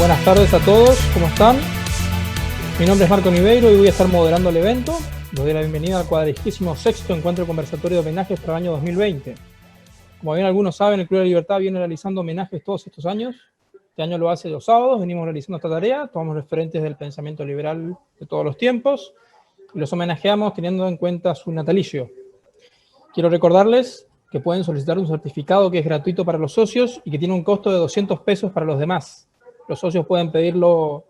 Buenas tardes a todos, ¿cómo están? Mi nombre es Marco Niveiro y voy a estar moderando el evento. Les doy la bienvenida al 46º Encuentro Conversatorio de Homenajes para el año 2020. Como bien algunos saben, el Club de la Libertad viene realizando homenajes todos estos años. Este año lo hace los sábados, venimos realizando esta tarea, tomamos referentes del pensamiento liberal de todos los tiempos y los homenajeamos teniendo en cuenta su natalicio. Quiero recordarles que pueden solicitar un certificado que es gratuito para los socios y que tiene un costo de 200 pesos para los demás. Los socios pueden pedirlo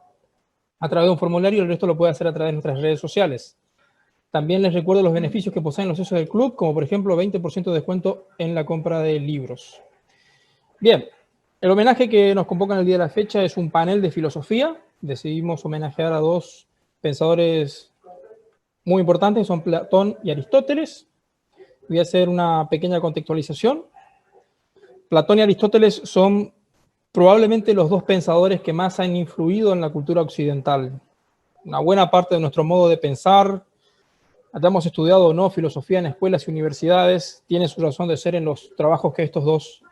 a través de un formulario y el resto lo puede hacer a través de nuestras redes sociales. También les recuerdo los beneficios que poseen los socios del club, como por ejemplo 20% de descuento en la compra de libros. Bien, el homenaje que nos convoca en el día de la fecha es un panel de filosofía. Decidimos homenajear a dos pensadores muy importantes, son Platón y Aristóteles. Voy a hacer una pequeña contextualización. Platón y Aristóteles son probablemente los dos pensadores que más han influido en la cultura occidental. Una buena parte de nuestro modo de pensar, hayamos estudiado o no filosofía en escuelas y universidades, tiene su razón de ser en los trabajos que estos dos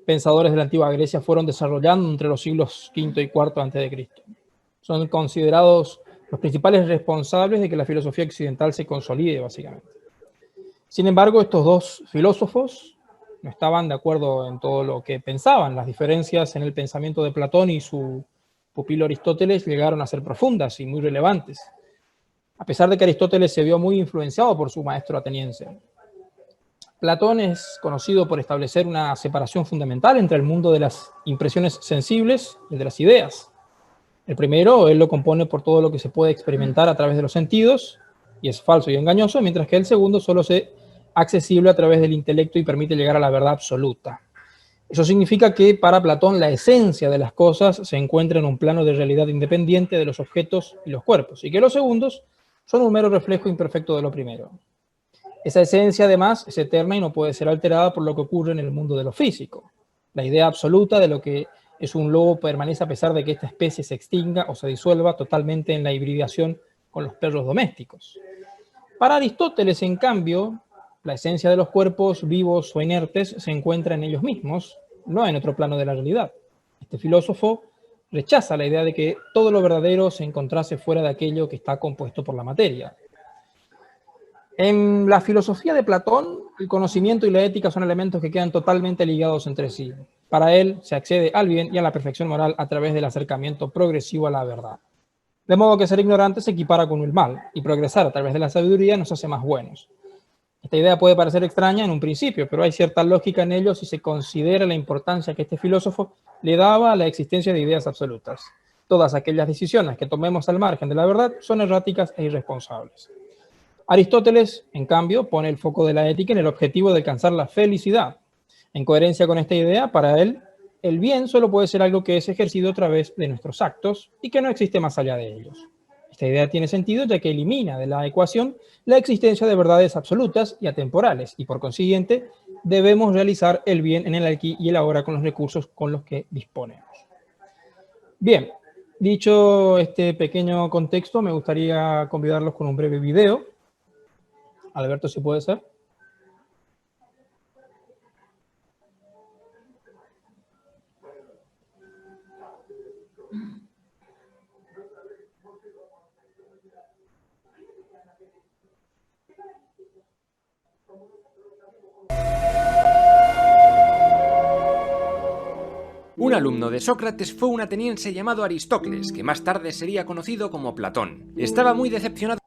pensadores de la antigua Grecia fueron desarrollando entre los siglos V y IV a.C. Son considerados los principales responsables de que la filosofía occidental se consolide, básicamente. Sin embargo, estos dos filósofos no estaban de acuerdo en todo lo que pensaban. Las diferencias en el pensamiento de Platón y su pupilo Aristóteles llegaron a ser profundas y muy relevantes, a pesar de que Aristóteles se vio muy influenciado por su maestro ateniense. Platón es conocido por establecer una separación fundamental entre el mundo de las impresiones sensibles y el de las ideas. El primero, él lo compone por todo lo que se puede experimentar a través de los sentidos, y es falso y engañoso, mientras que el segundo solo es accesible a través del intelecto y permite llegar a la verdad absoluta. Eso significa que para Platón la esencia de las cosas se encuentra en un plano de realidad independiente de los objetos y los cuerpos, y que los segundos son un mero reflejo imperfecto de lo primero. Esa esencia, además, es eterna y no puede ser alterada por lo que ocurre en el mundo de lo físico. La idea absoluta de lo que es un lobo permanece a pesar de que esta especie se extinga o se disuelva totalmente en la hibridación con los perros domésticos. Para Aristóteles, en cambio, la esencia de los cuerpos vivos o inertes se encuentra en ellos mismos, no en otro plano de la realidad. Este filósofo rechaza la idea de que todo lo verdadero se encontrase fuera de aquello que está compuesto por la materia. En la filosofía de Platón, el conocimiento y la ética son elementos que quedan totalmente ligados entre sí. Para él, se accede al bien y a la perfección moral a través del acercamiento progresivo a la verdad. De modo que ser ignorante se equipara con el mal, y progresar a través de la sabiduría nos hace más buenos. Esta idea puede parecer extraña en un principio, pero hay cierta lógica en ello si se considera la importancia que este filósofo le daba a la existencia de ideas absolutas. Todas aquellas decisiones que tomemos al margen de la verdad son erráticas e irresponsables. Aristóteles, en cambio, pone el foco de la ética en el objetivo de alcanzar la felicidad. En coherencia con esta idea, para él, el bien solo puede ser algo que es ejercido a través de nuestros actos y que no existe más allá de ellos. Esta idea tiene sentido ya que elimina de la ecuación la existencia de verdades absolutas y atemporales, y por consiguiente debemos realizar el bien en el aquí y el ahora con los recursos con los que disponemos. Bien, dicho este pequeño contexto, me gustaría convidarlos con un breve video. Alberto, si puede ser. Un alumno de Sócrates fue un ateniense llamado Aristócles, que más tarde sería conocido como Platón. Estaba muy decepcionado,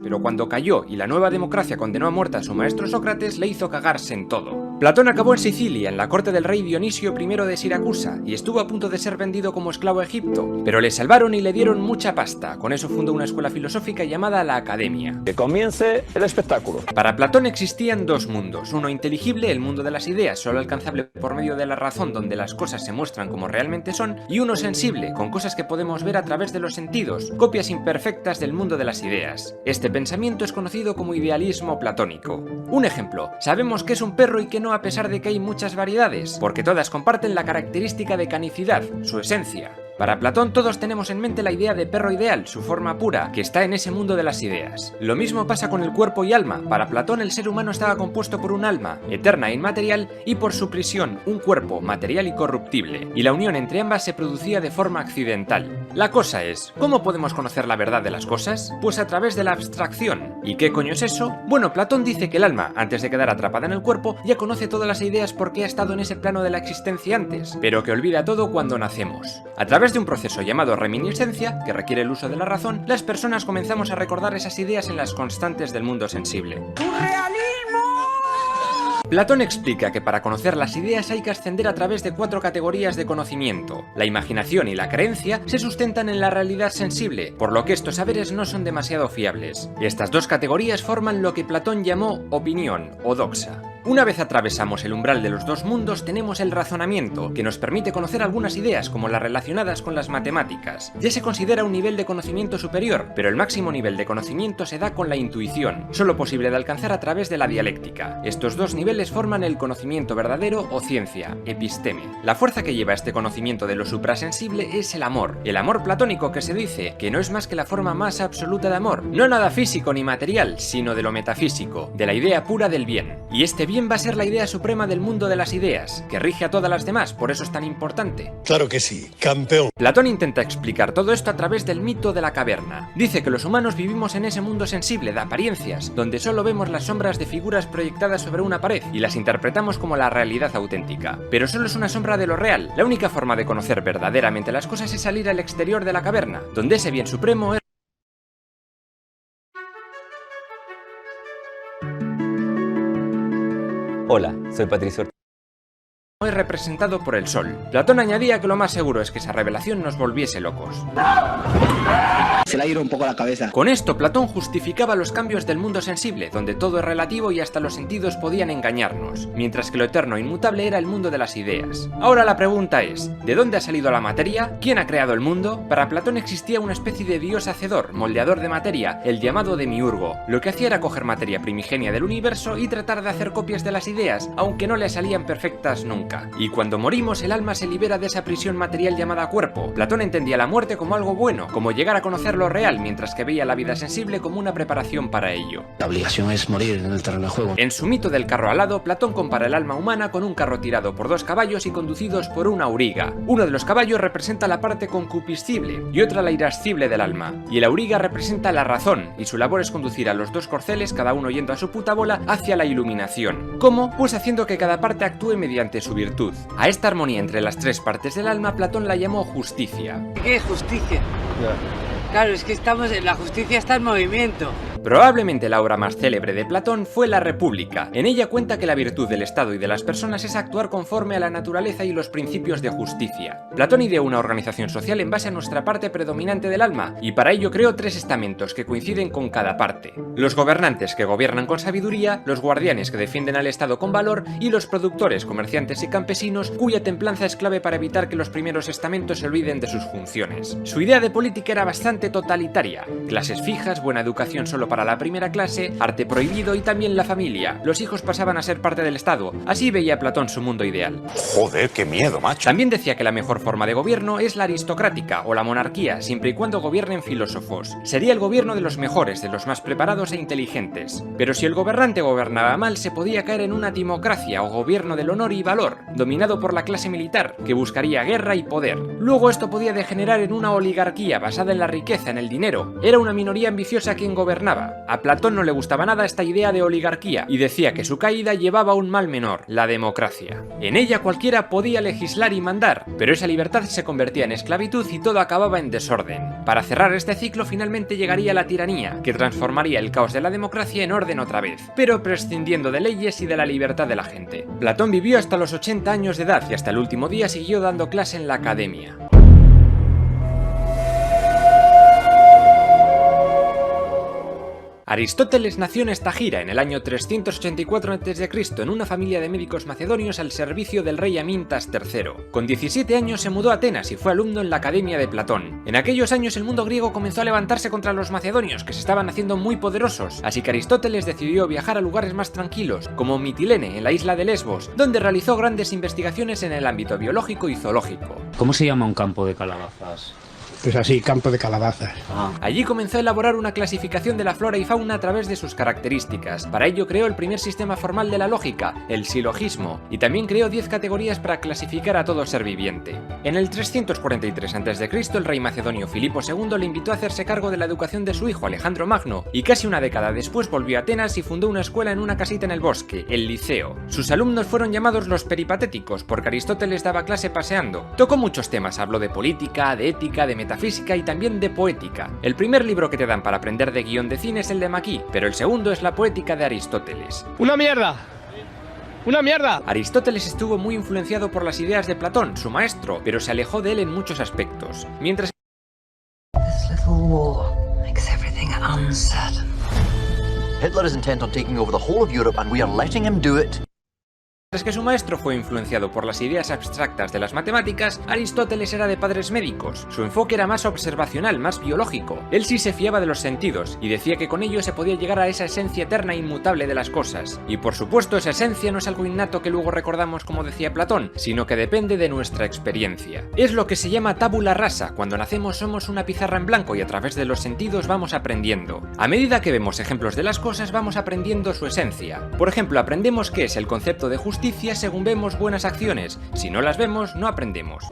pero cuando cayó y la nueva democracia condenó a muerte a su maestro Sócrates, le hizo cagarse en todo. Platón acabó en Sicilia, en la corte del rey Dionisio I de Siracusa, y estuvo a punto de ser vendido como esclavo a Egipto, pero le salvaron y le dieron mucha pasta. Con eso fundó una escuela filosófica llamada la Academia. Que comience el espectáculo. Para Platón existían dos mundos, uno inteligible, el mundo de las ideas, solo alcanzable por medio de la razón, donde las cosas se muestran como realmente son, y uno sensible, con cosas que podemos ver a través de los sentidos, copias imperfectas del mundo de las ideas. Este pensamiento es conocido como idealismo platónico. Un ejemplo, sabemos que es un perro y que no a pesar de que hay muchas variedades, porque todas comparten la característica de canicidad, su esencia. Para Platón todos tenemos en mente la idea de perro ideal, su forma pura, que está en ese mundo de las ideas. Lo mismo pasa con el cuerpo y alma. Para Platón el ser humano estaba compuesto por un alma, eterna e inmaterial, y por su prisión, un cuerpo, material y corruptible, y la unión entre ambas se producía de forma accidental. La cosa es, ¿cómo podemos conocer la verdad de las cosas? Pues a través de la abstracción. ¿Y qué coño es eso? Bueno, Platón dice que el alma, antes de quedar atrapada en el cuerpo, ya conoce todas las ideas porque ha estado en ese plano de la existencia antes, pero que olvida todo cuando nacemos. A través de un proceso llamado reminiscencia, que requiere el uso de la razón, las personas comenzamos a recordar esas ideas en las constantes del mundo sensible. Platón explica que para conocer las ideas hay que ascender a través de 4 categorías de conocimiento. La imaginación y la creencia se sustentan en la realidad sensible, por lo que estos saberes no son demasiado fiables. Estas 2 categorías forman lo que Platón llamó opinión o doxa. Una vez atravesamos el umbral de los 2 mundos tenemos el razonamiento, que nos permite conocer algunas ideas como las relacionadas con las matemáticas. Ya se considera un nivel de conocimiento superior, pero el máximo nivel de conocimiento se da con la intuición, solo posible de alcanzar a través de la dialéctica. Estos 2 niveles forman el conocimiento verdadero o ciencia, episteme. La fuerza que lleva este conocimiento de lo suprasensible es el amor platónico, que se dice que no es más que la forma más absoluta de amor, no nada físico ni material, sino de lo metafísico, de la idea pura del bien. Y este bien va a ser la idea suprema del mundo de las ideas, que rige a todas las demás, por eso es tan importante. Claro que sí, campeón. Platón intenta explicar todo esto a través del mito de la caverna. Dice que los humanos vivimos en ese mundo sensible de apariencias, donde solo vemos las sombras de figuras proyectadas sobre una pared y las interpretamos como la realidad auténtica. Pero solo es una sombra de lo real. La única forma de conocer verdaderamente las cosas es salir al exterior de la caverna, donde ese bien supremo es... Hola, soy Patricio. es representado por el sol. Platón añadía que lo más seguro es que esa revelación nos volviese locos. Se le ha ido un poco la cabeza. Con esto, Platón justificaba los cambios del mundo sensible, donde todo es relativo y hasta los sentidos podían engañarnos, mientras que lo eterno e inmutable era el mundo de las ideas. Ahora la pregunta es, ¿de dónde ha salido la materia? ¿Quién ha creado el mundo? Para Platón existía una especie de dios hacedor, moldeador de materia, el llamado demiurgo. Lo que hacía era coger materia primigenia del universo y tratar de hacer copias de las ideas, aunque no le salían perfectas nunca. Y cuando morimos, el alma se libera de esa prisión material llamada cuerpo. Platón entendía la muerte como algo bueno, como llegar a conocer lo real, mientras que veía la vida sensible como una preparación para ello. La obligación es morir en el terreno de juego. En su mito del carro alado, Platón compara el alma humana con un carro tirado por 2 caballos y conducidos por una auriga. Uno de los caballos representa la parte concupiscible y otra la irascible del alma. Y el auriga representa la razón, y su labor es conducir a los 2 corceles, cada uno yendo a su puta bola, hacia la iluminación. ¿Cómo? Pues haciendo que cada parte actúe mediante su virtud. A esta armonía entre las 3 partes del alma, Platón la llamó justicia. ¿Qué es justicia? Claro, es que la justicia está en movimiento. Probablemente la obra más célebre de Platón fue La República. En ella cuenta que la virtud del Estado y de las personas es actuar conforme a la naturaleza y los principios de justicia. Platón ideó una organización social en base a nuestra parte predominante del alma, y para ello creó 3 estamentos que coinciden con cada parte. Los gobernantes que gobiernan con sabiduría, los guardianes que defienden al Estado con valor, y los productores, comerciantes y campesinos, cuya templanza es clave para evitar que los primeros estamentos se olviden de sus funciones. Su idea de política era bastante totalitaria: clases fijas, buena educación solo para la primera clase, arte prohibido y también la familia. Los hijos pasaban a ser parte del Estado. Así veía Platón su mundo ideal. Joder, qué miedo, macho. También decía que la mejor forma de gobierno es la aristocrática o la monarquía, siempre y cuando gobiernen filósofos. Sería el gobierno de los mejores, de los más preparados e inteligentes. Pero si el gobernante gobernaba mal, se podía caer en una timocracia o gobierno del honor y valor, dominado por la clase militar, que buscaría guerra y poder. Luego esto podía degenerar en una oligarquía basada en la riqueza, en el dinero. Era una minoría ambiciosa quien gobernaba. A Platón no le gustaba nada esta idea de oligarquía y decía que su caída llevaba un mal menor, la democracia. En ella cualquiera podía legislar y mandar, pero esa libertad se convertía en esclavitud y todo acababa en desorden. Para cerrar este ciclo finalmente llegaría la tiranía, que transformaría el caos de la democracia en orden otra vez, pero prescindiendo de leyes y de la libertad de la gente. Platón vivió hasta los 80 años de edad y hasta el último día siguió dando clase en la academia. Aristóteles nació en Estagira en el año 384 a.C. en una familia de médicos macedonios al servicio del rey Amintas III. Con 17 años se mudó a Atenas y fue alumno en la Academia de Platón. En aquellos años el mundo griego comenzó a levantarse contra los macedonios, que se estaban haciendo muy poderosos, así que Aristóteles decidió viajar a lugares más tranquilos, como Mitilene, en la isla de Lesbos, donde realizó grandes investigaciones en el ámbito biológico y zoológico. ¿Cómo se llama un campo de calabazas? Pues así, campo de calabazas. Allí comenzó a elaborar una clasificación de la flora y fauna a través de sus características. Para ello creó el primer sistema formal de la lógica, el silogismo, y también creó 10 categorías para clasificar a todo ser viviente. En el 343 a.C., el rey macedonio Filipo II le invitó a hacerse cargo de la educación de su hijo Alejandro Magno, y casi una década después volvió a Atenas y fundó una escuela en una casita en el bosque, el Liceo. Sus alumnos fueron llamados los peripatéticos, porque Aristóteles daba clase paseando. Tocó muchos temas, habló de política, de ética, de metafísica y también de poética. El primer libro que te dan para aprender de guión de cine es el de Maquis, pero el segundo es la Poética de Aristóteles. ¡Una mierda! ¡Una mierda! Aristóteles estuvo muy influenciado por las ideas de Platón, su maestro, pero se alejó de él en muchos aspectos. Mientras Hitler is intent on taking over the whole of Europe and we are letting him do it. Mientras que su maestro fue influenciado por las ideas abstractas de las matemáticas, Aristóteles era de padres médicos. Su enfoque era más observacional, más biológico. Él sí se fiaba de los sentidos, y decía que con ello se podía llegar a esa esencia eterna e inmutable de las cosas. Y por supuesto, esa esencia no es algo innato que luego recordamos como decía Platón, sino que depende de nuestra experiencia. Es lo que se llama tabula rasa. Cuando nacemos somos una pizarra en blanco y a través de los sentidos vamos aprendiendo. A medida que vemos ejemplos de las cosas, vamos aprendiendo su esencia. Por ejemplo, aprendemos qué es el concepto de justicia según vemos buenas acciones. Si no las vemos, no aprendemos.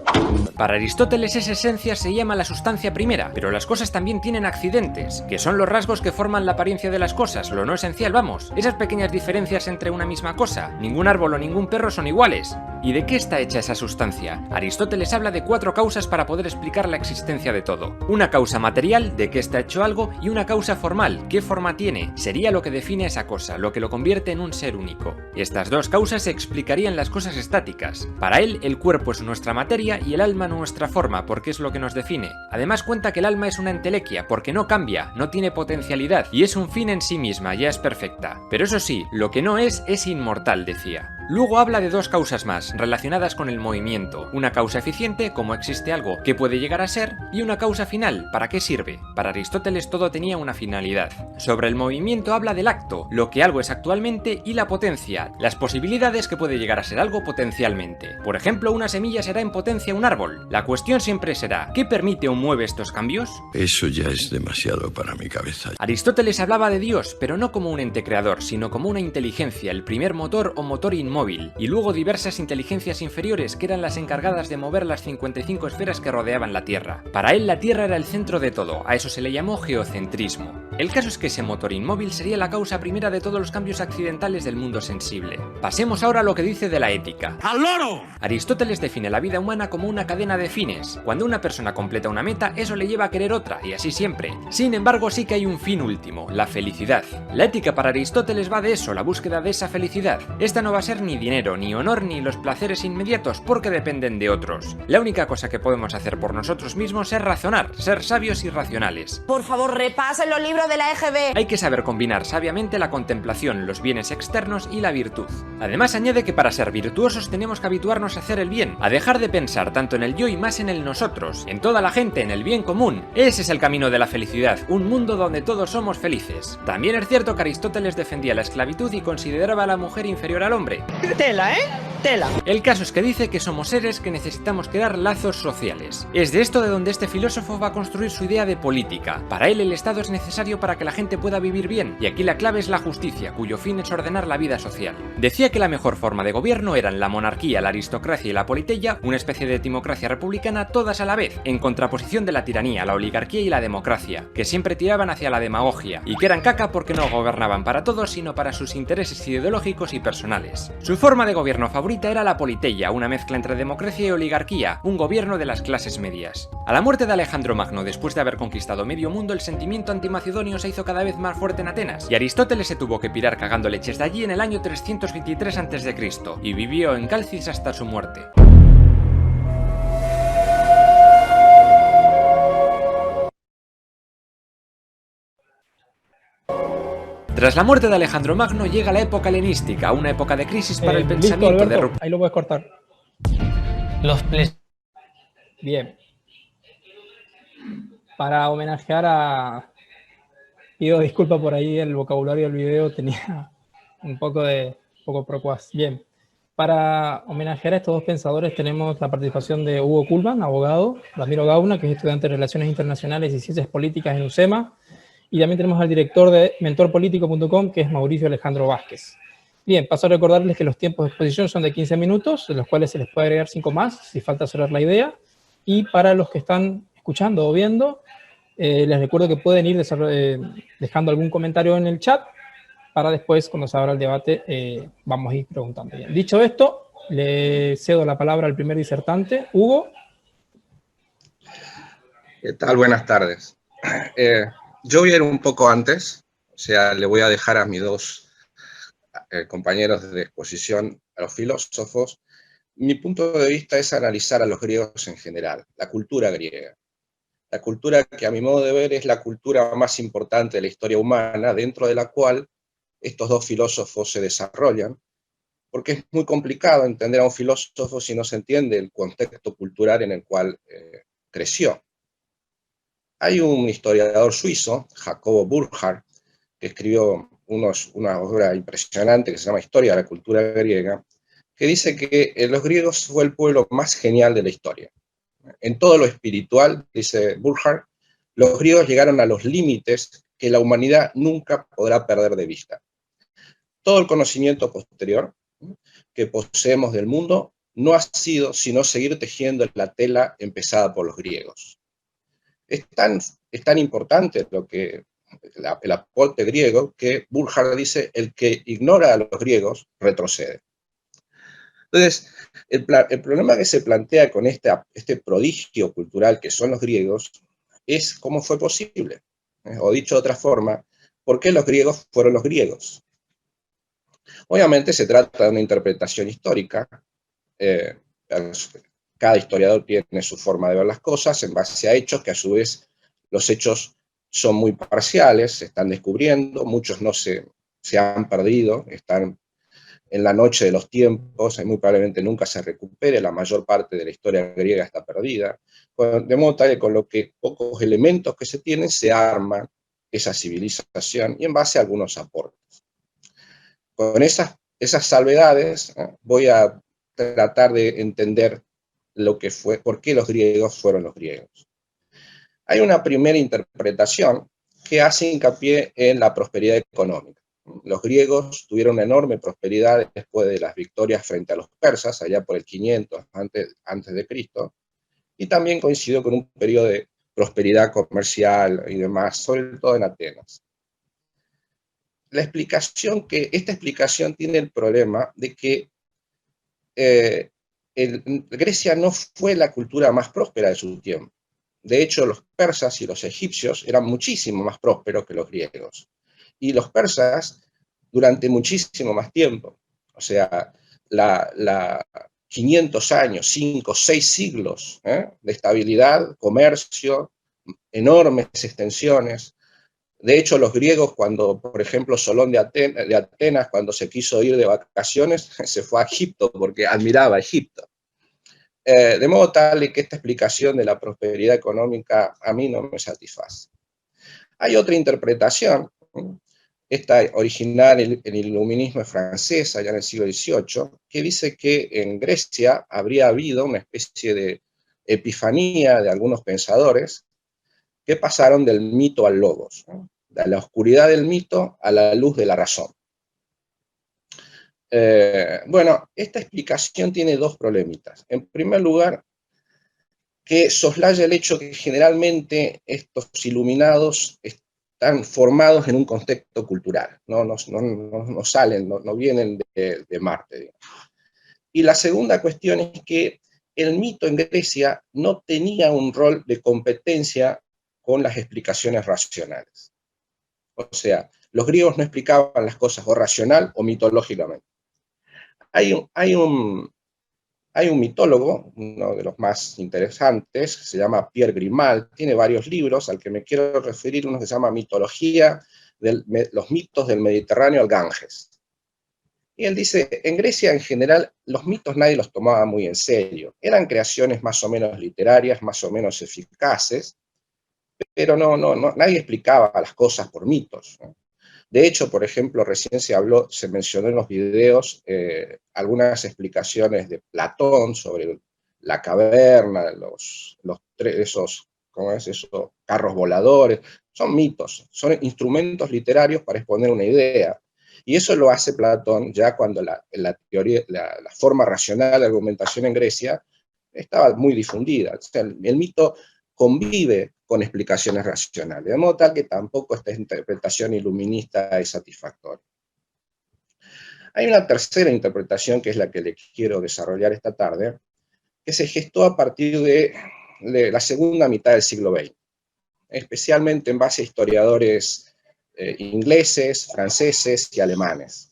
Para Aristóteles esa esencia se llama la sustancia primera, pero las cosas también tienen accidentes, que son los rasgos que forman la apariencia de las cosas, lo no esencial, vamos. Esas pequeñas diferencias entre una misma cosa. Ningún árbol o ningún perro son iguales. ¿Y de qué está hecha esa sustancia? Aristóteles habla de 4 causas para poder explicar la existencia de todo. Una causa material, de qué está hecho algo, y una causa formal, qué forma tiene. Sería lo que define esa cosa, lo que lo convierte en un ser único. Estas 2 causas se explicarían las cosas estáticas. Para él, el cuerpo es nuestra materia y el alma nuestra forma, porque es lo que nos define. Además cuenta que el alma es una entelequia, porque no cambia, no tiene potencialidad, y es un fin en sí misma, ya es perfecta. Pero eso sí, lo que no es inmortal, decía. Luego habla de 2 causas más, relacionadas con el movimiento. Una causa eficiente, como existe algo que puede llegar a ser, y una causa final, ¿para qué sirve? Para Aristóteles todo tenía una finalidad. Sobre el movimiento habla del acto, lo que algo es actualmente, y la potencia, las posibilidades que puede llegar a ser algo potencialmente. Por ejemplo, una semilla será en potencia un árbol. La cuestión siempre será, ¿qué permite o mueve estos cambios? Eso ya es demasiado para mi cabeza. Aristóteles hablaba de Dios, pero no como un ente creador, sino como una inteligencia, el primer motor o motor inmóvil, y luego diversas inteligencias inferiores que eran las encargadas de mover las 55 esferas que rodeaban la Tierra. Para él la Tierra era el centro de todo, a eso se le llamó geocentrismo. El caso es que ese motor inmóvil sería la causa primera de todos los cambios accidentales del mundo sensible. Pasemos ahora a lo que dice de la ética. ¡Al loro! Aristóteles define la vida humana como una cadena de fines. Cuando una persona completa una meta, eso le lleva a querer otra, y así siempre. Sin embargo, sí que hay un fin último, la felicidad. La ética para Aristóteles va de eso, la búsqueda de esa felicidad. Esta no va a ser ni dinero, ni honor, ni los placeres inmediatos, porque dependen de otros. La única cosa que podemos hacer por nosotros mismos es razonar, ser sabios y racionales. Por favor, repasen los libros de la EGB. Hay que saber combinar sabiamente la contemplación, los bienes externos y la virtud. Además añade que para ser virtuosos tenemos que habituarnos a hacer el bien, a dejar de pensar tanto en el yo y más en el nosotros, en toda la gente, en el bien común. Ese es el camino de la felicidad, un mundo donde todos somos felices. También es cierto que Aristóteles defendía la esclavitud y consideraba a la mujer inferior al hombre. Tela, ¿eh? Tela. El caso es que dice que somos seres que necesitamos crear lazos sociales. Es de esto de donde este filósofo va a construir su idea de política. Para él el Estado es necesario para que la gente pueda vivir bien, y aquí la clave es la justicia, cuyo fin es ordenar la vida social. Decía que la mejor forma de gobierno eran la monarquía, la aristocracia y la politeia, una especie de timocracia republicana, todas a la vez, en contraposición de la tiranía, la oligarquía y la democracia, que siempre tiraban hacia la demagogia, y que eran caca porque no gobernaban para todos, sino para sus intereses ideológicos y personales. Su forma de gobierno favorita era la politeia, una mezcla entre democracia y oligarquía, un gobierno de las clases medias. A la muerte de Alejandro Magno, después de haber conquistado medio mundo, el sentimiento antimacedonio se hizo cada vez más fuerte en Atenas, y Aristóteles se tuvo que pirar cagando leches de allí en el año 323 a.C., y vivió en Calcis hasta su muerte. Tras la muerte de Alejandro Magno llega la época helenística, una época de crisis para el pensamiento Alberto, de ruptura. ahí lo puedes cortar. Bien. Para homenajear a... Pido disculpas por ahí, el vocabulario del video tenía un poco procuas. Bien. Para homenajear a estos dos pensadores tenemos la participación de Hugo Kuhlman, abogado, Ramiro Gauna, que es estudiante de Relaciones Internacionales y Ciencias Políticas en UCEMA, y también tenemos al director de mentorpolitico.com, que es Mauricio Alejandro Vázquez. Bien, paso a recordarles que los tiempos de exposición son de 15 minutos, de los cuales se les puede agregar 5 más, si falta cerrar la idea, y para los que están escuchando o viendo, les recuerdo que pueden ir dejando algún comentario en el chat, para después, cuando se abra el debate, vamos a ir preguntando. Bien. Dicho esto, le cedo la palabra al primer disertante, Hugo. ¿Qué tal? Buenas tardes. Yo voy a ir un poco antes, o sea, le voy a dejar a mis dos compañeros de exposición, a los filósofos. Mi punto de vista es analizar a los griegos en general, la cultura griega. La cultura que a mi modo de ver es la cultura más importante de la historia humana, dentro de la cual estos dos filósofos se desarrollan, porque es muy complicado entender a un filósofo si no se entiende el contexto cultural en el cual creció. Hay un historiador suizo, Jacobo Burckhardt, que escribió una obra impresionante que se llama Historia de la cultura griega, que dice que los griegos fue el pueblo más genial de la historia. En todo lo espiritual, dice Burckhardt, los griegos llegaron a los límites que la humanidad nunca podrá perder de vista. Todo el conocimiento posterior que poseemos del mundo no ha sido sino seguir tejiendo la tela empezada por los griegos. Es tan importante el aporte griego que Burckhardt dice: el que ignora a los griegos retrocede. Entonces, el problema que se plantea con este prodigio cultural que son los griegos es cómo fue posible. O dicho de otra forma, ¿por qué los griegos fueron los griegos? Obviamente se trata de una interpretación histórica. Cada historiador tiene su forma de ver las cosas en base a hechos, que a su vez los hechos son muy parciales, se están descubriendo, muchos no se han perdido, están en la noche de los tiempos, y muy probablemente nunca se recupere, la mayor parte de la historia griega está perdida, de modo tal que con los pocos elementos que se tienen se arma esa civilización y en base a algunos aportes. Con esas salvedades voy a tratar de entender por qué los griegos fueron los griegos. Hay una primera interpretación que hace hincapié en la prosperidad económica. Los griegos tuvieron una enorme prosperidad después de las victorias frente a los persas, allá por el 500 antes de Cristo, y también coincidió con un periodo de prosperidad comercial y demás, sobre todo en Atenas. Esta explicación tiene el problema de que Grecia no fue la cultura más próspera de su tiempo. De hecho, los persas y los egipcios eran muchísimo más prósperos que los griegos. Y los persas, durante muchísimo más tiempo, o sea, 500 años, 5, 6 siglos de estabilidad, comercio, enormes extensiones. De hecho, los griegos, cuando, por ejemplo, Solón de Atenas, cuando se quiso ir de vacaciones, se fue a Egipto porque admiraba a Egipto. De modo tal que esta explicación de la prosperidad económica a mí no me satisface. Hay otra interpretación, esta original en el iluminismo francés, allá en el siglo XVIII, que dice que en Grecia habría habido una especie de epifanía de algunos pensadores que pasaron del mito al logos, de la oscuridad del mito a la luz de la razón. Bueno, esta explicación tiene dos problemitas. En primer lugar, que soslaya el hecho que generalmente estos iluminados están formados en un contexto cultural, no salen, no vienen de Marte, digamos. Y la segunda cuestión es que el mito en Grecia no tenía un rol de competencia con las explicaciones racionales. O sea, los griegos no explicaban las cosas o racional o mitológicamente. Hay un mitólogo, uno de los más interesantes, se llama Pierre Grimald, tiene varios libros, al que me quiero referir, uno que se llama Mitología los mitos del Mediterráneo al Ganges. Y él dice, en Grecia en general los mitos nadie los tomaba muy en serio. Eran creaciones más o menos literarias, más o menos eficaces, pero nadie explicaba las cosas por mitos, ¿no? De hecho, por ejemplo, recién se mencionó en los videos algunas explicaciones de Platón sobre la caverna, esos carros voladores. Son mitos, son instrumentos literarios para exponer una idea. Y eso lo hace Platón ya cuando la forma racional de argumentación en Grecia estaba muy difundida. O sea, el mito convive con explicaciones racionales, de modo tal que tampoco esta interpretación iluminista es satisfactoria. Hay una tercera interpretación, que es la que le quiero desarrollar esta tarde, que se gestó a partir de la segunda mitad del siglo XX, especialmente en base a historiadores ingleses, franceses y alemanes.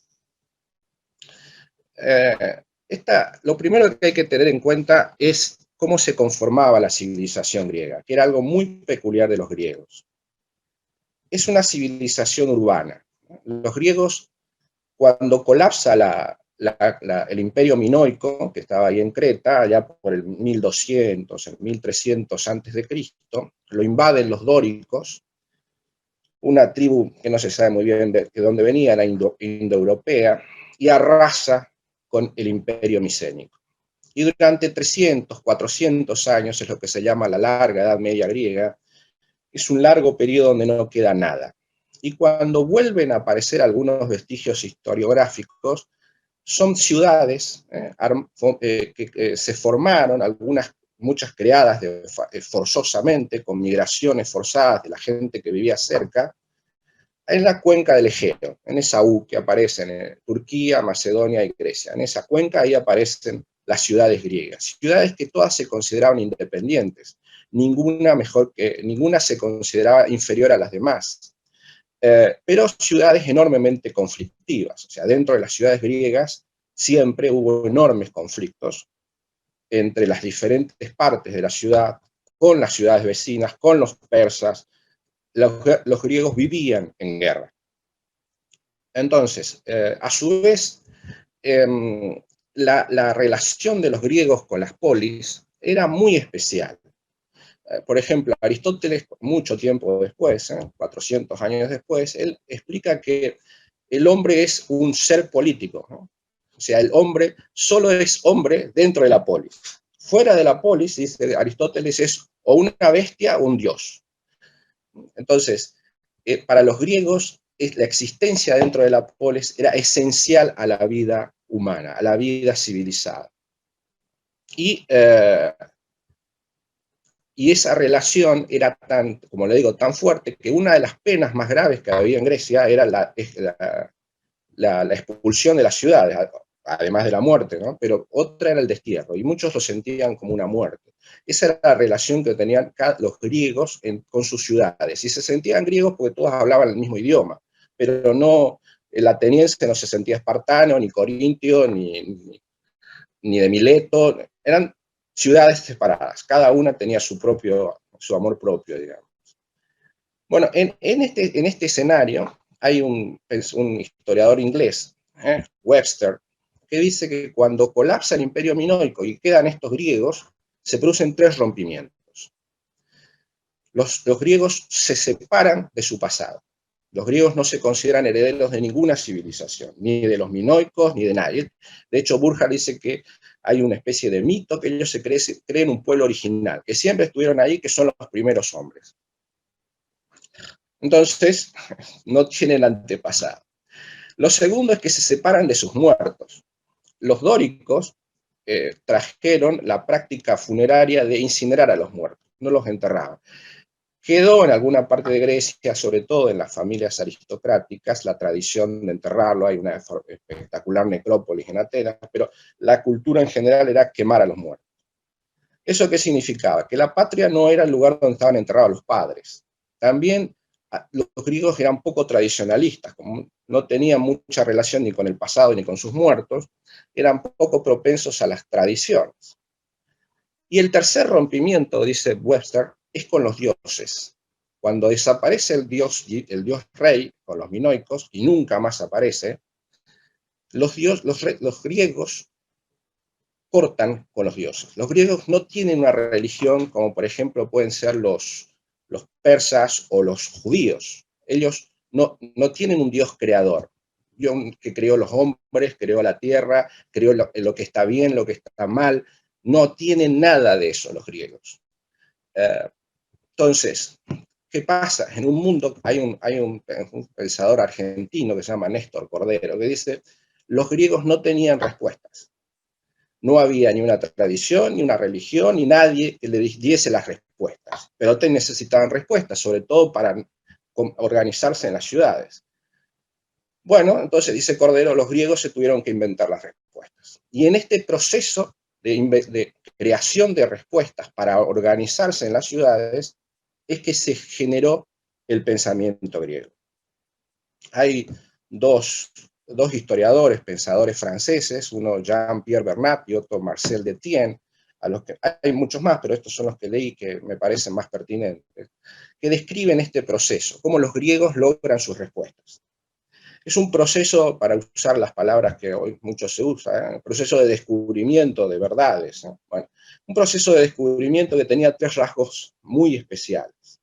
Lo primero que hay que tener en cuenta es cómo se conformaba la civilización griega, que era algo muy peculiar de los griegos. Es una civilización urbana. Los griegos, cuando colapsa el imperio minoico, que estaba ahí en Creta, allá por el 1200, el 1300 a.C., lo invaden los dóricos, una tribu que no se sabe muy bien de dónde venía, era indoeuropea, y arrasa con el imperio micénico. Y durante 300, 400 años, es lo que se llama la larga Edad Media griega, es un largo periodo donde no queda nada. Y cuando vuelven a aparecer algunos vestigios historiográficos, son ciudades que se formaron, muchas creadas forzosamente, con migraciones forzadas de la gente que vivía cerca, en la cuenca del Egeo, en esa U que aparecen en Turquía, Macedonia y Grecia. En esa cuenca ahí aparecen las ciudades griegas, ciudades que todas se consideraban independientes, ninguna se consideraba inferior a las demás, pero ciudades enormemente conflictivas. O sea, dentro de las ciudades griegas siempre hubo enormes conflictos entre las diferentes partes de la ciudad, con las ciudades vecinas, con los persas. Los griegos vivían en guerra. Entonces, a su vez, la relación de los griegos con las polis era muy especial. Por ejemplo, Aristóteles, mucho tiempo después, 400 años después, él explica que el hombre es un ser político, ¿no? O sea, el hombre solo es hombre dentro de la polis. Fuera de la polis, dice Aristóteles, es o una bestia o un dios. Entonces, para los griegos, la existencia dentro de la polis era esencial a la vida humana, a la vida civilizada. Y esa relación era tan, como le digo, tan fuerte, que una de las penas más graves que había en Grecia era la expulsión de las ciudades, además de la muerte, ¿no? Pero otra era el destierro, y muchos lo sentían como una muerte. Esa era la relación que tenían los griegos con sus ciudades, y se sentían griegos porque todos hablaban el mismo idioma, pero no, el ateniense no se sentía espartano, ni corintio, ni de Mileto, eran ciudades separadas, cada una tenía su amor propio, digamos. Bueno, en este escenario hay un historiador inglés, Webster, que dice que cuando colapsa el imperio minoico y quedan estos griegos, se producen 3 rompimientos. Los griegos se separan de su pasado. Los griegos no se consideran herederos de ninguna civilización, ni de los minoicos, ni de nadie. De hecho, Burckhardt dice que hay una especie de mito que ellos se creen un pueblo original, que siempre estuvieron ahí, que son los primeros hombres. Entonces, no tienen antepasado. Lo segundo es que se separan de sus muertos. Los dóricos trajeron la práctica funeraria de incinerar a los muertos, no los enterraban. Quedó en alguna parte de Grecia, sobre todo en las familias aristocráticas, la tradición de enterrarlo. Hay una espectacular necrópolis en Atenas, pero la cultura en general era quemar a los muertos. ¿Eso qué significaba? Que la patria no era el lugar donde estaban enterrados los padres. También los griegos eran poco tradicionalistas, como no tenían mucha relación ni con el pasado ni con sus muertos, eran poco propensos a las tradiciones. Y el tercer rompimiento, dice Webster, es con los dioses. cuando desaparece el dios rey con los minoicos y nunca más aparece, los griegos cortan con los dioses. Los griegos no tienen una religión como por ejemplo pueden ser los persas o los judíos. Ellos no tienen un dios creador. Dios que creó los hombres, creó la tierra, creó lo que está bien, lo que está mal. No tienen nada de eso los griegos. Entonces, ¿qué pasa? En un mundo, hay un pensador argentino que se llama Néstor Cordero, que dice, los griegos no tenían respuestas. No había ni una tradición, ni una religión, ni nadie que le diese las respuestas. Pero necesitaban respuestas, sobre todo para organizarse en las ciudades. Bueno, entonces dice Cordero, los griegos se tuvieron que inventar las respuestas. Y en este proceso de creación de respuestas para organizarse en las ciudades, es que se generó el pensamiento griego. Hay dos historiadores, pensadores franceses, uno Jean-Pierre Bernat y otro Marcel Détienne, hay muchos más, pero estos son los que leí que me parecen más pertinentes, que describen este proceso, cómo los griegos logran sus respuestas. Es un proceso, para usar las palabras que hoy mucho se usa, un proceso de descubrimiento de verdades. Bueno, un proceso de descubrimiento que tenía 3 rasgos muy especiales.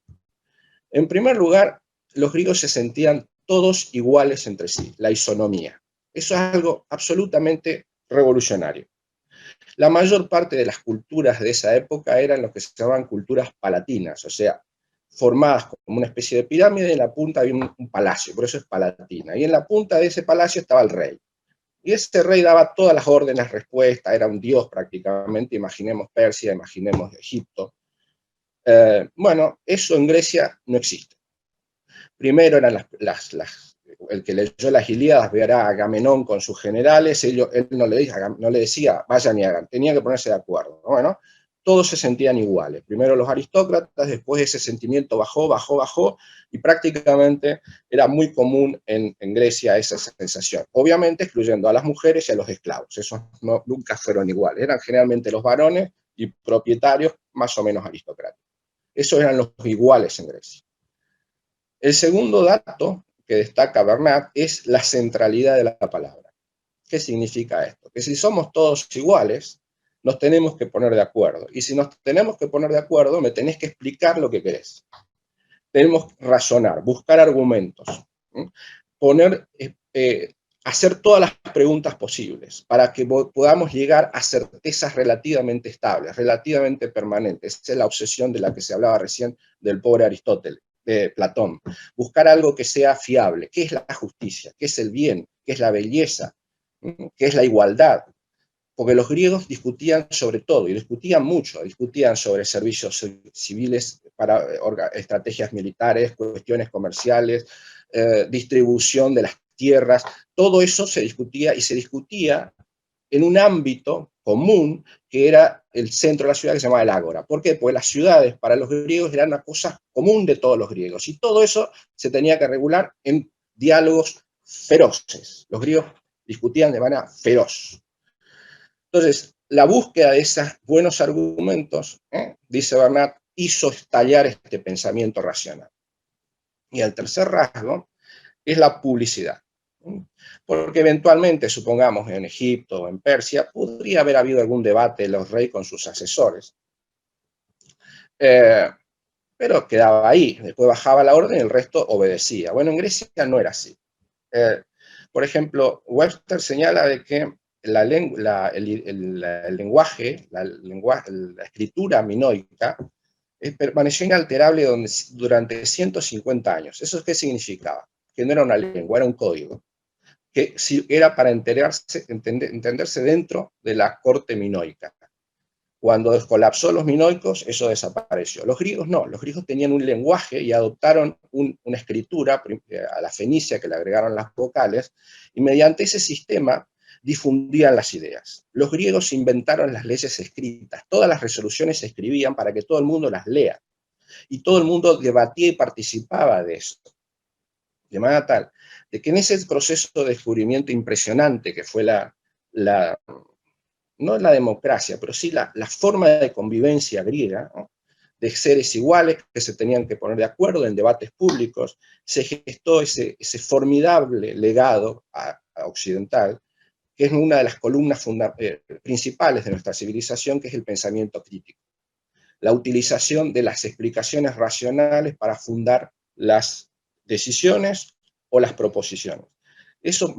En primer lugar, los griegos se sentían todos iguales entre sí, la isonomía. Eso es algo absolutamente revolucionario. La mayor parte de las culturas de esa época eran lo que se llamaban culturas palatinas, o sea, formadas como una especie de pirámide, y en la punta había un palacio, por eso es palatina, y en la punta de ese palacio estaba el rey. Y ese rey daba todas las órdenes, respuestas, era un dios prácticamente, imaginemos Persia, imaginemos Egipto. Bueno, eso en Grecia no existe. Primero eran el que leyó las Ilíadas verá a Agamenón con sus generales, él no le decía vayan y hagan, tenía que ponerse de acuerdo. Bueno, todos se sentían iguales. Primero los aristócratas, después ese sentimiento bajó, y prácticamente era muy común en Grecia esa sensación. Obviamente excluyendo a las mujeres y a los esclavos, esos nunca fueron iguales, eran generalmente los varones y propietarios más o menos aristócratas. Esos eran los iguales en Grecia. El segundo dato que destaca Bernat es la centralidad de la palabra. ¿Qué significa esto? Que si somos todos iguales, nos tenemos que poner de acuerdo. Y si nos tenemos que poner de acuerdo, me tenés que explicar lo que querés. Tenemos que razonar, buscar argumentos, hacer todas las preguntas posibles para que podamos llegar a certezas relativamente estables, relativamente permanentes. Esa es la obsesión de la que se hablaba recién del pobre Aristóteles, de Platón. Buscar algo que sea fiable. ¿Qué es la justicia? ¿Qué es el bien? ¿Qué es la belleza? ¿Qué es la igualdad? Porque los griegos discutían sobre todo, y discutían mucho, discutían sobre servicios civiles para estrategias militares, cuestiones comerciales, distribución de las tierras, todo eso se discutía, y se discutía en un ámbito común que era el centro de la ciudad, que se llamaba el ágora. ¿Por qué? Porque las ciudades para los griegos eran una cosa común de todos los griegos, y todo eso se tenía que regular en diálogos feroces. Los griegos discutían de manera feroz. Entonces, la búsqueda de esos buenos argumentos, dice Bernat, hizo estallar este pensamiento racional. Y el tercer rasgo es la publicidad. Porque eventualmente, supongamos en Egipto o en Persia, podría haber habido algún debate de los reyes con sus asesores. Pero quedaba ahí, después bajaba la orden y el resto obedecía. Bueno, en Grecia no era así. Por ejemplo, Webster señala de que la escritura minoica permaneció inalterable durante 150 años. ¿Eso qué significaba? Que no era una lengua, era un código, que era para entenderse dentro de la corte minoica. Cuando colapsó los minoicos, eso desapareció. Los griegos no, los griegos tenían un lenguaje y adoptaron una escritura a la fenicia, que le agregaron las vocales, y mediante ese sistema difundían las ideas. Los griegos inventaron las leyes escritas, todas las resoluciones se escribían para que todo el mundo las lea, y todo el mundo debatía y participaba de eso. De manera tal, de que en ese proceso de descubrimiento impresionante que fue no la democracia, pero sí la forma de convivencia griega, ¿no? de seres iguales que se tenían que poner de acuerdo en debates públicos, se gestó ese formidable legado occidental, que es una de las columnas principales de nuestra civilización, que es el pensamiento crítico. La utilización de las explicaciones racionales para fundar las decisiones o las proposiciones. Eso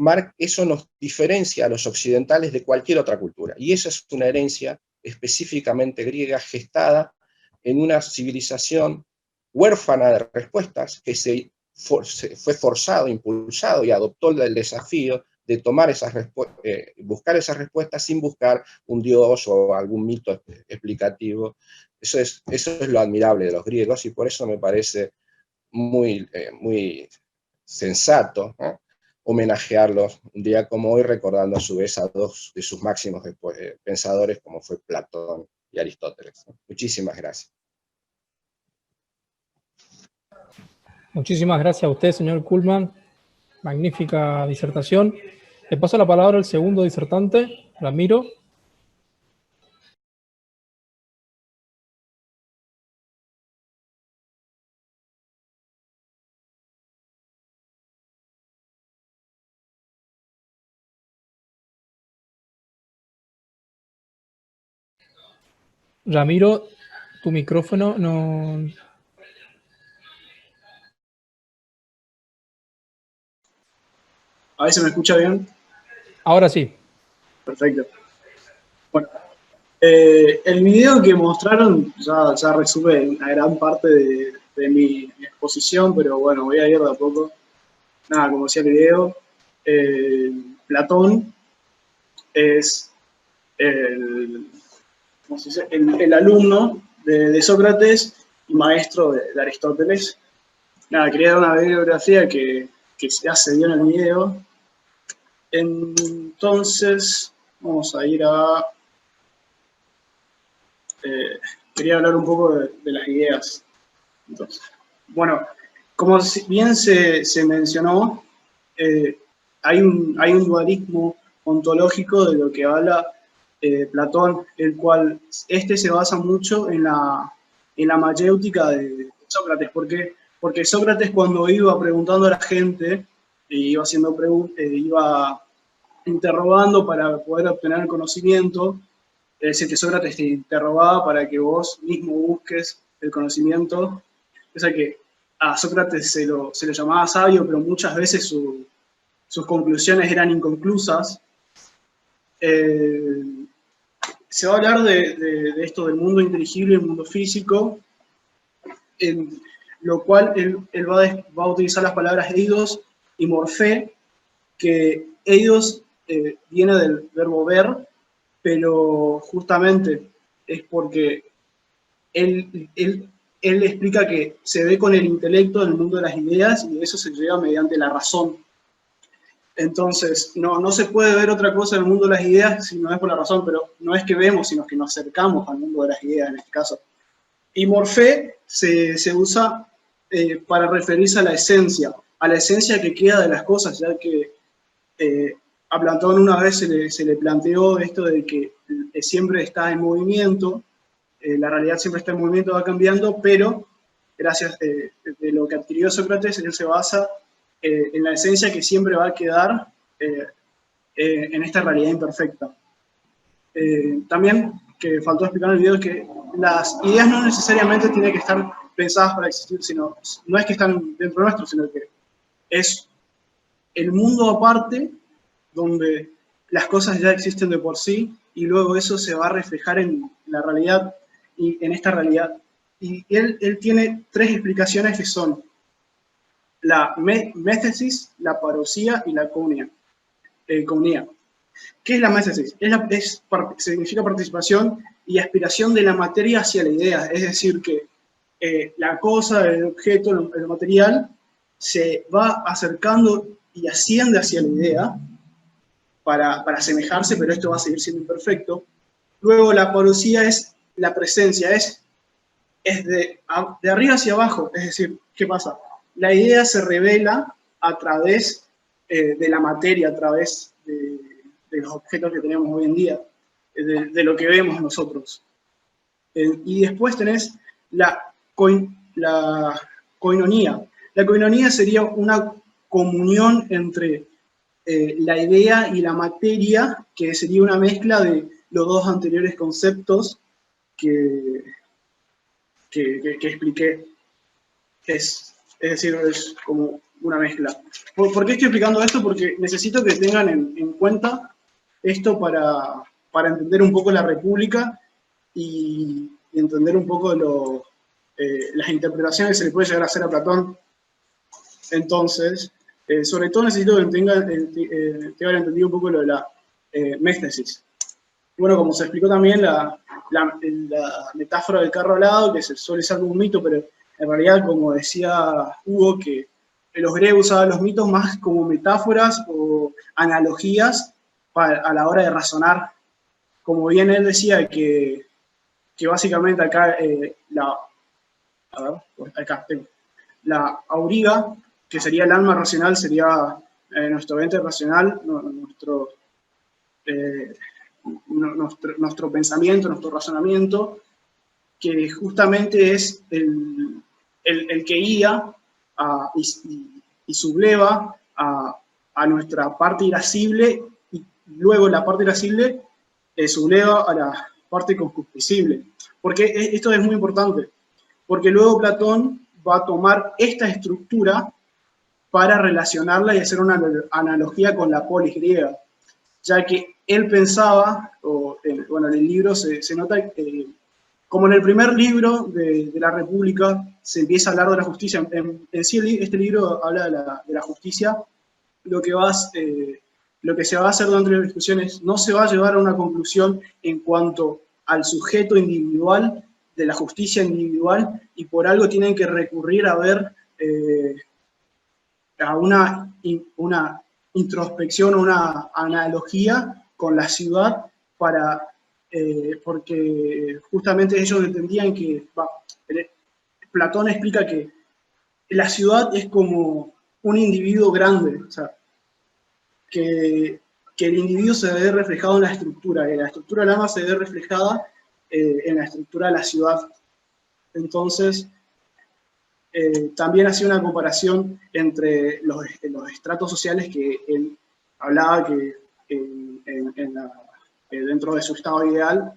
nos diferencia a los occidentales de cualquier otra cultura, y esa es una herencia específicamente griega, gestada en una civilización huérfana de respuestas, que fue forzado, impulsado y adoptó el desafío de tomar buscar esas respuestas sin buscar un dios o algún mito explicativo. Eso es lo admirable de los griegos, y por eso me parece muy sensato, ¿no?, homenajearlos un día como hoy, recordando a su vez a dos de sus máximos pensadores, como fue Platón y Aristóteles. Muchísimas gracias. Muchísimas gracias a usted, señor Kuhlmann. Magnífica disertación. Le paso la palabra al segundo disertante, Ramiro. Ramiro, tu micrófono no... A ver si me escucha bien. Ahora sí. Perfecto. Bueno, el video que mostraron ya resume la gran parte de mi exposición, pero bueno, voy a ir de a poco. Nada, como decía el video, Platón es el alumno de Sócrates y maestro de Aristóteles. Nada, quería dar una bibliografía que ya se dio en el video. Entonces, vamos a ir a... quería hablar un poco de las ideas. Entonces, bueno, como bien se mencionó, hay un dualismo ontológico de lo que habla Platón, el cual se basa mucho en la mayéutica de Sócrates. ¿Por qué? Porque Sócrates, cuando iba preguntando a la gente, iba interrogando para poder obtener el conocimiento, es decir, que Sócrates te interrogaba para que vos mismo busques el conocimiento. O sea que a Sócrates se lo llamaba sabio, pero muchas veces sus conclusiones eran inconclusas. Se va a hablar de esto del mundo inteligible y el mundo físico, en lo cual él va a utilizar las palabras eidos y morfé, que eidos viene del verbo ver, pero justamente es porque él explica que se ve con el intelecto en el mundo de las ideas, y eso se llega mediante la razón. Entonces, no se puede ver otra cosa en el mundo de las ideas si no es por la razón, pero no es que vemos, sino que nos acercamos al mundo de las ideas en este caso. Y morfé se usa para referirse a la esencia que queda de las cosas, ya que a Platón una vez se le planteó esto de que siempre está en movimiento, la realidad siempre está en movimiento, va cambiando, pero gracias de lo que adquirió Sócrates, él se basa en la esencia que siempre va a quedar en esta realidad imperfecta. También, que faltó explicar en el video, que las ideas no necesariamente tienen que estar pensadas para existir, sino no es que están dentro nuestro, sino que es el mundo aparte donde las cosas ya existen de por sí, y luego eso se va a reflejar en la realidad, y en esta realidad. Y él tiene tres explicaciones, que son la méstesis, la parosía y la counía. ¿Qué es la méstesis? Significa participación y aspiración de la materia hacia la idea, es decir, que la cosa, el objeto, el material, se va acercando y asciende hacia la idea para asemejarse, pero esto va a seguir siendo imperfecto. Luego la parosía es la presencia, es de arriba hacia abajo, es decir, ¿qué pasa? La idea se revela a través de la materia, a través de los objetos que tenemos hoy en día, de lo que vemos nosotros. Y después tenés la koinonía. La koinonía sería una comunión entre la idea y la materia, que sería una mezcla de los dos anteriores conceptos que expliqué. Es decir, es como una mezcla. ¿Por qué estoy explicando esto? Porque necesito que tengan en cuenta esto para entender un poco la República y entender un poco las interpretaciones que se le puede llegar a hacer a Platón. Entonces, sobre todo necesito que tengan entendido un poco lo de la méstesis. Bueno, como se explicó también, la metáfora del carro alado, que se suele ser un mito, pero en realidad, como decía Hugo, que los griegos usaban los mitos más como metáforas o analogías a la hora de razonar. Como bien él decía que básicamente acá, la auriga, que sería el alma racional, sería nuestro ente racional, nuestro pensamiento, nuestro razonamiento, que justamente es el que guía y subleva a nuestra parte irascible, y luego la parte irascible subleva a la parte concupiscible. Porque esto es muy importante, porque luego Platón va a tomar esta estructura para relacionarla y hacer una analogía con la polis griega, ya que él pensaba, bueno, en el libro se nota como en el primer libro de la República se empieza a hablar de la justicia. En sí este libro habla de la justicia. Lo que se va a hacer durante las discusiones no se va a llevar a una conclusión en cuanto al sujeto individual de la justicia individual, y por algo tienen que recurrir a ver a una introspección, una analogía con la ciudad, porque justamente ellos entendían que, Platón explica que la ciudad es como un individuo grande, o sea, que el individuo se ve reflejado en la estructura, y la estructura del alma se ve reflejada en la estructura de la ciudad. Entonces, también hacía una comparación entre los estratos sociales que él hablaba que dentro de su estado ideal.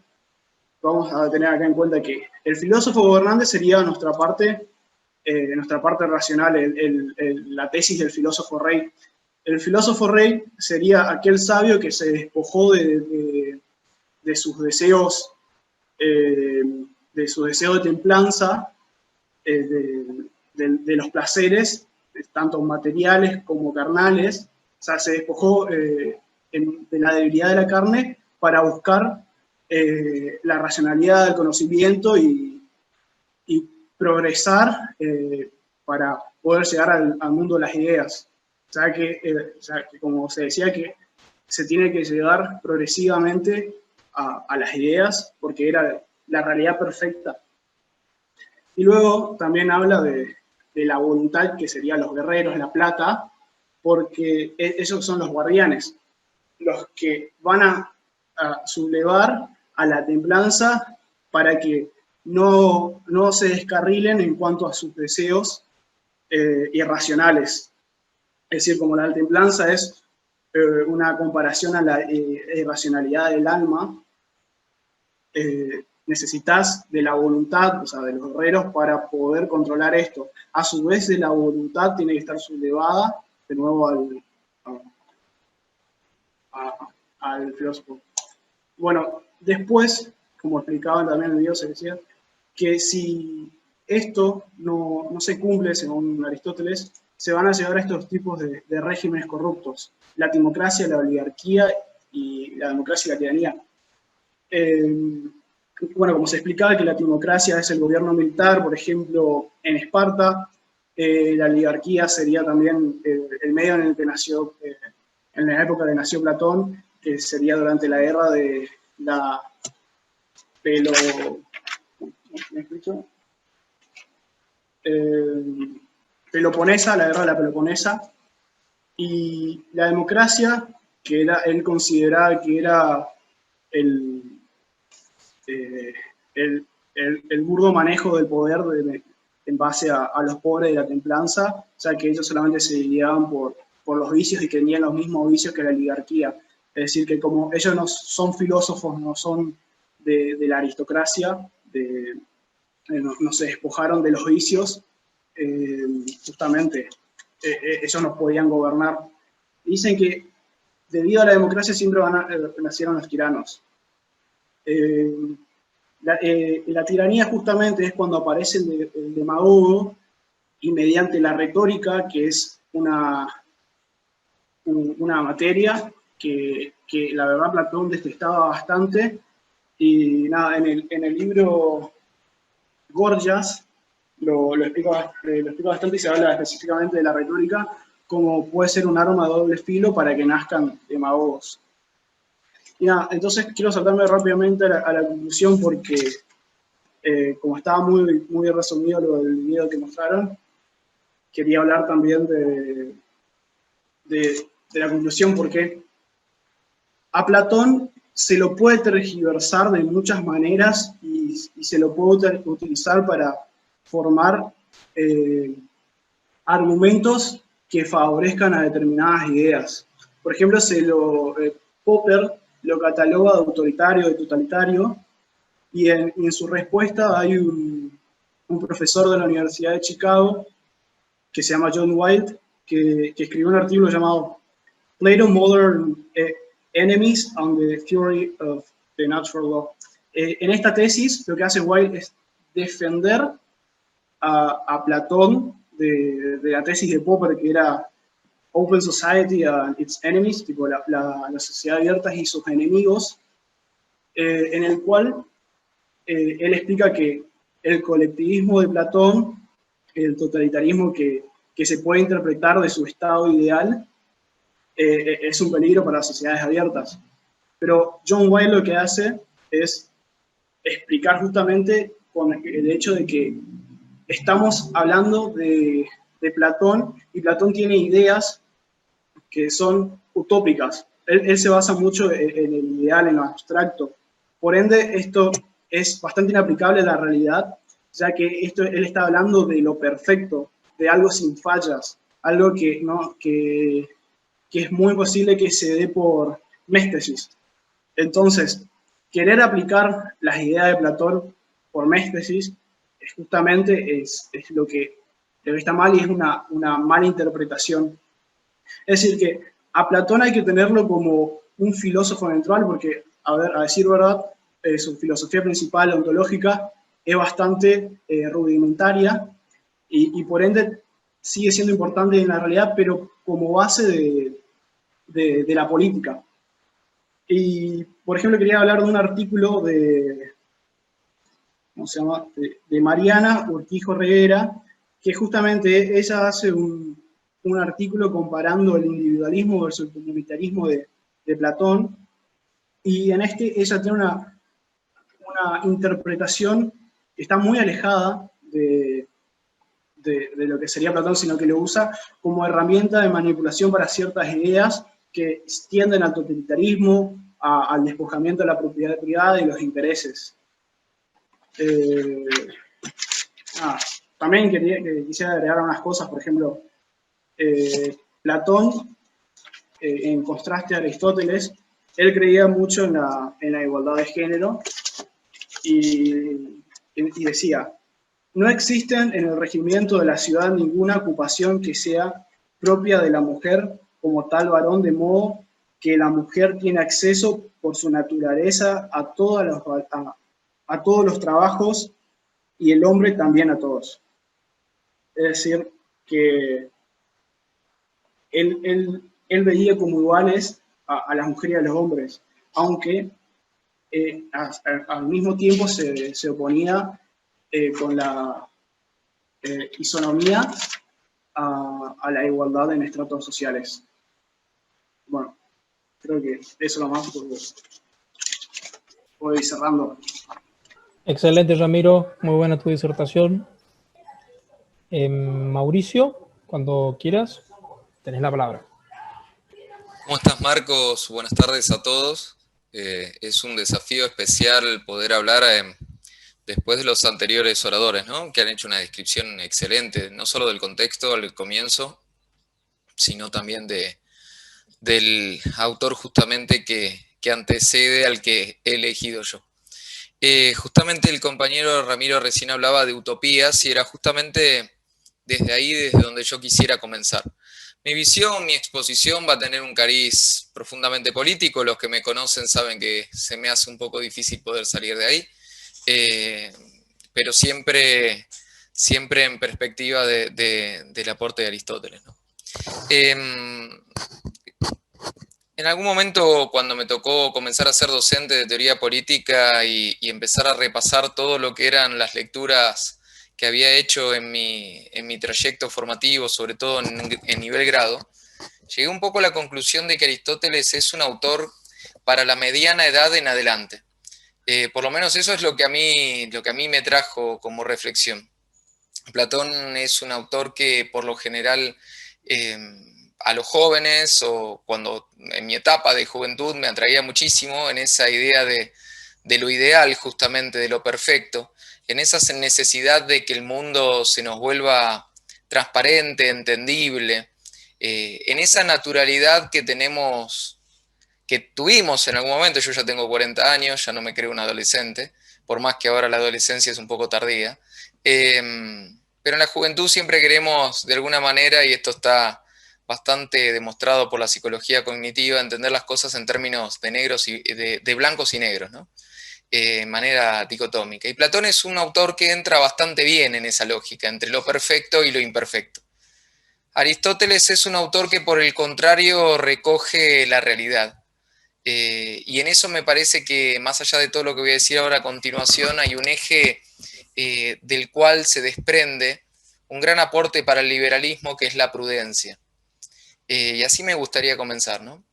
Vamos a tener acá en cuenta que el filósofo gobernante sería nuestra parte racional, la tesis del filósofo rey. El filósofo rey sería aquel sabio que se despojó de sus deseos, de templanza, de los placeres, tanto materiales como carnales. O sea, se despojó de la debilidad de la carne para buscar la racionalidad del conocimiento y progresar para poder llegar al mundo de las ideas. O sea, que como se decía, que se tiene que llegar progresivamente a las ideas, porque era la realidad perfecta. Y luego también habla de la voluntad, que serían los guerreros, la plata, porque esos son los guardianes, los que van a sublevar a la templanza para que no se descarrilen en cuanto a sus deseos irracionales. Es decir, como la templanza es una comparación a la irracionalidad del alma, necesitas de la voluntad, o sea, de los guerreros, para poder controlar esto. A su vez, de la voluntad tiene que estar sublevada de nuevo al filósofo. Bueno, después, como explicaban también en el video, se decía que si esto no se cumple, según Aristóteles, se van a llegar a estos tipos de regímenes corruptos: la timocracia, la oligarquía y la democracia y la tiranía. Bueno, como se explicaba, que la timocracia es el gobierno militar, por ejemplo, en Esparta. La oligarquía sería también el medio en el que nació, en la época que nació Platón, que sería durante la guerra de la Peloponesa, la guerra de la Peloponesa. Y la democracia, que él consideraba que era el burdo manejo del poder en base a los pobres de la templanza, o sea que ellos solamente se guiaban por los vicios y que tenían los mismos vicios que la oligarquía. Es decir, que como ellos no son filósofos, no son de la aristocracia, no se despojaron de los vicios, justamente ellos nos podían gobernar. Dicen que debido a la democracia siempre nacieron los tiranos. La tiranía justamente es cuando aparece el demagogo y mediante la retórica, que es una materia que la verdad Platón detestaba bastante, y nada, en el libro Gorgias lo explica bastante y se habla específicamente de la retórica como puede ser un arma de doble filo para que nazcan demagogos. Y nada, entonces quiero saltarme rápidamente a la conclusión porque como estaba muy resumido lo del video que mostraron, quería hablar también de la conclusión, porque a Platón se lo puede tergiversar de muchas maneras y se lo puede utilizar para formar argumentos que favorezcan a determinadas ideas. Por ejemplo, Popper lo cataloga de autoritario, de totalitario, y en su respuesta hay un profesor de la Universidad de Chicago que se llama John Wilde, que escribió un artículo llamado Plato Modern Enemies on the Theory of the Natural Law. En esta tesis lo que hace Wilde es defender a Platón de la tesis de Popper, que era Open Society and its Enemies, tipo la sociedad abierta y sus enemigos, en el cual él explica que el colectivismo de Platón, el totalitarismo que se puede interpretar de su estado ideal, es un peligro para las sociedades abiertas. Pero John Wilde lo que hace es explicar justamente con el hecho de que estamos hablando de Platón, y Platón tiene ideas que son utópicas. Él se basa mucho en el ideal, en lo abstracto. Por ende, esto es bastante inaplicable a la realidad, ya que él está hablando de lo perfecto, de algo sin fallas, algo que es muy posible que se dé por méstesis. Entonces, querer aplicar las ideas de Platón por méstesis justamente es lo que está mal, y es una mala interpretación. Es decir, que a Platón hay que tenerlo como un filósofo neutral, porque, a decir verdad, su filosofía principal, ontológica, es bastante rudimentaria, y por ende sigue siendo importante en la realidad, pero como base de la política. Y, por ejemplo, quería hablar de un artículo ¿cómo se llama? De Mariana Urquijo Reguera, que justamente ella hace un artículo comparando el individualismo versus el comunitarismo de Platón, y en ella tiene una interpretación que está muy alejada de lo que sería Platón, sino que lo usa como herramienta de manipulación para ciertas ideas que tienden al totalitarismo, al despojamiento de la propiedad privada y los intereses. También quisiera agregar unas cosas. Por ejemplo, Platón, en contraste a Aristóteles, él creía mucho en la igualdad de género, y decía: no existen en el regimiento de la ciudad ninguna ocupación que sea propia de la mujer como tal varón, de modo que la mujer tiene acceso por su naturaleza a todos los trabajos, y el hombre también a todos. Es decir, que él veía como iguales a las mujeres y a los hombres, aunque al mismo tiempo se oponía con la isonomía a la igualdad en estratos sociales. Bueno, creo que eso es lo más, porque voy cerrando. Excelente, Ramiro, muy buena tu disertación. Mauricio, cuando quieras, tenés la palabra. ¿Cómo estás, Marcos? Buenas tardes a todos. Es un desafío especial poder hablar después de los anteriores oradores, ¿no? Que han hecho una descripción excelente, no solo del contexto al comienzo, sino también del autor justamente que antecede al que he elegido yo. Justamente el compañero Ramiro recién hablaba de utopías y era justamente desde ahí, desde donde yo quisiera comenzar. Mi visión, mi exposición va a tener un cariz profundamente político. Los que me conocen saben que se me hace un poco difícil poder salir de ahí, pero siempre en perspectiva del aporte de Aristóteles, ¿no? En algún momento, cuando me tocó comenzar a ser docente de teoría política y empezar a repasar todo lo que eran las lecturas que había hecho en mi trayecto formativo, sobre todo en nivel grado, llegué un poco a la conclusión de que Aristóteles es un autor para la mediana edad en adelante. Por lo menos eso es lo que a mí me trajo como reflexión. Platón es un autor que por lo general a los jóvenes, o cuando en mi etapa de juventud, me atraía muchísimo en esa idea de lo ideal, justamente, de lo perfecto, en esa necesidad de que el mundo se nos vuelva transparente, entendible, en esa naturalidad que tuvimos en algún momento. Yo ya tengo 40 años, ya no me creo un adolescente, por más que ahora la adolescencia es un poco tardía, pero en la juventud siempre queremos, de alguna manera, y esto está bastante demostrado por la psicología cognitiva, entender las cosas en términos de negros y de blancos y negros, ¿no? Manera dicotómica. Y Platón es un autor que entra bastante bien en esa lógica, entre lo perfecto y lo imperfecto. Aristóteles es un autor que, por el contrario, recoge la realidad. Y en eso me parece que, más allá de todo lo que voy a decir ahora a continuación, hay un eje del cual se desprende un gran aporte para el liberalismo, que es la prudencia. Y así me gustaría comenzar, ¿no?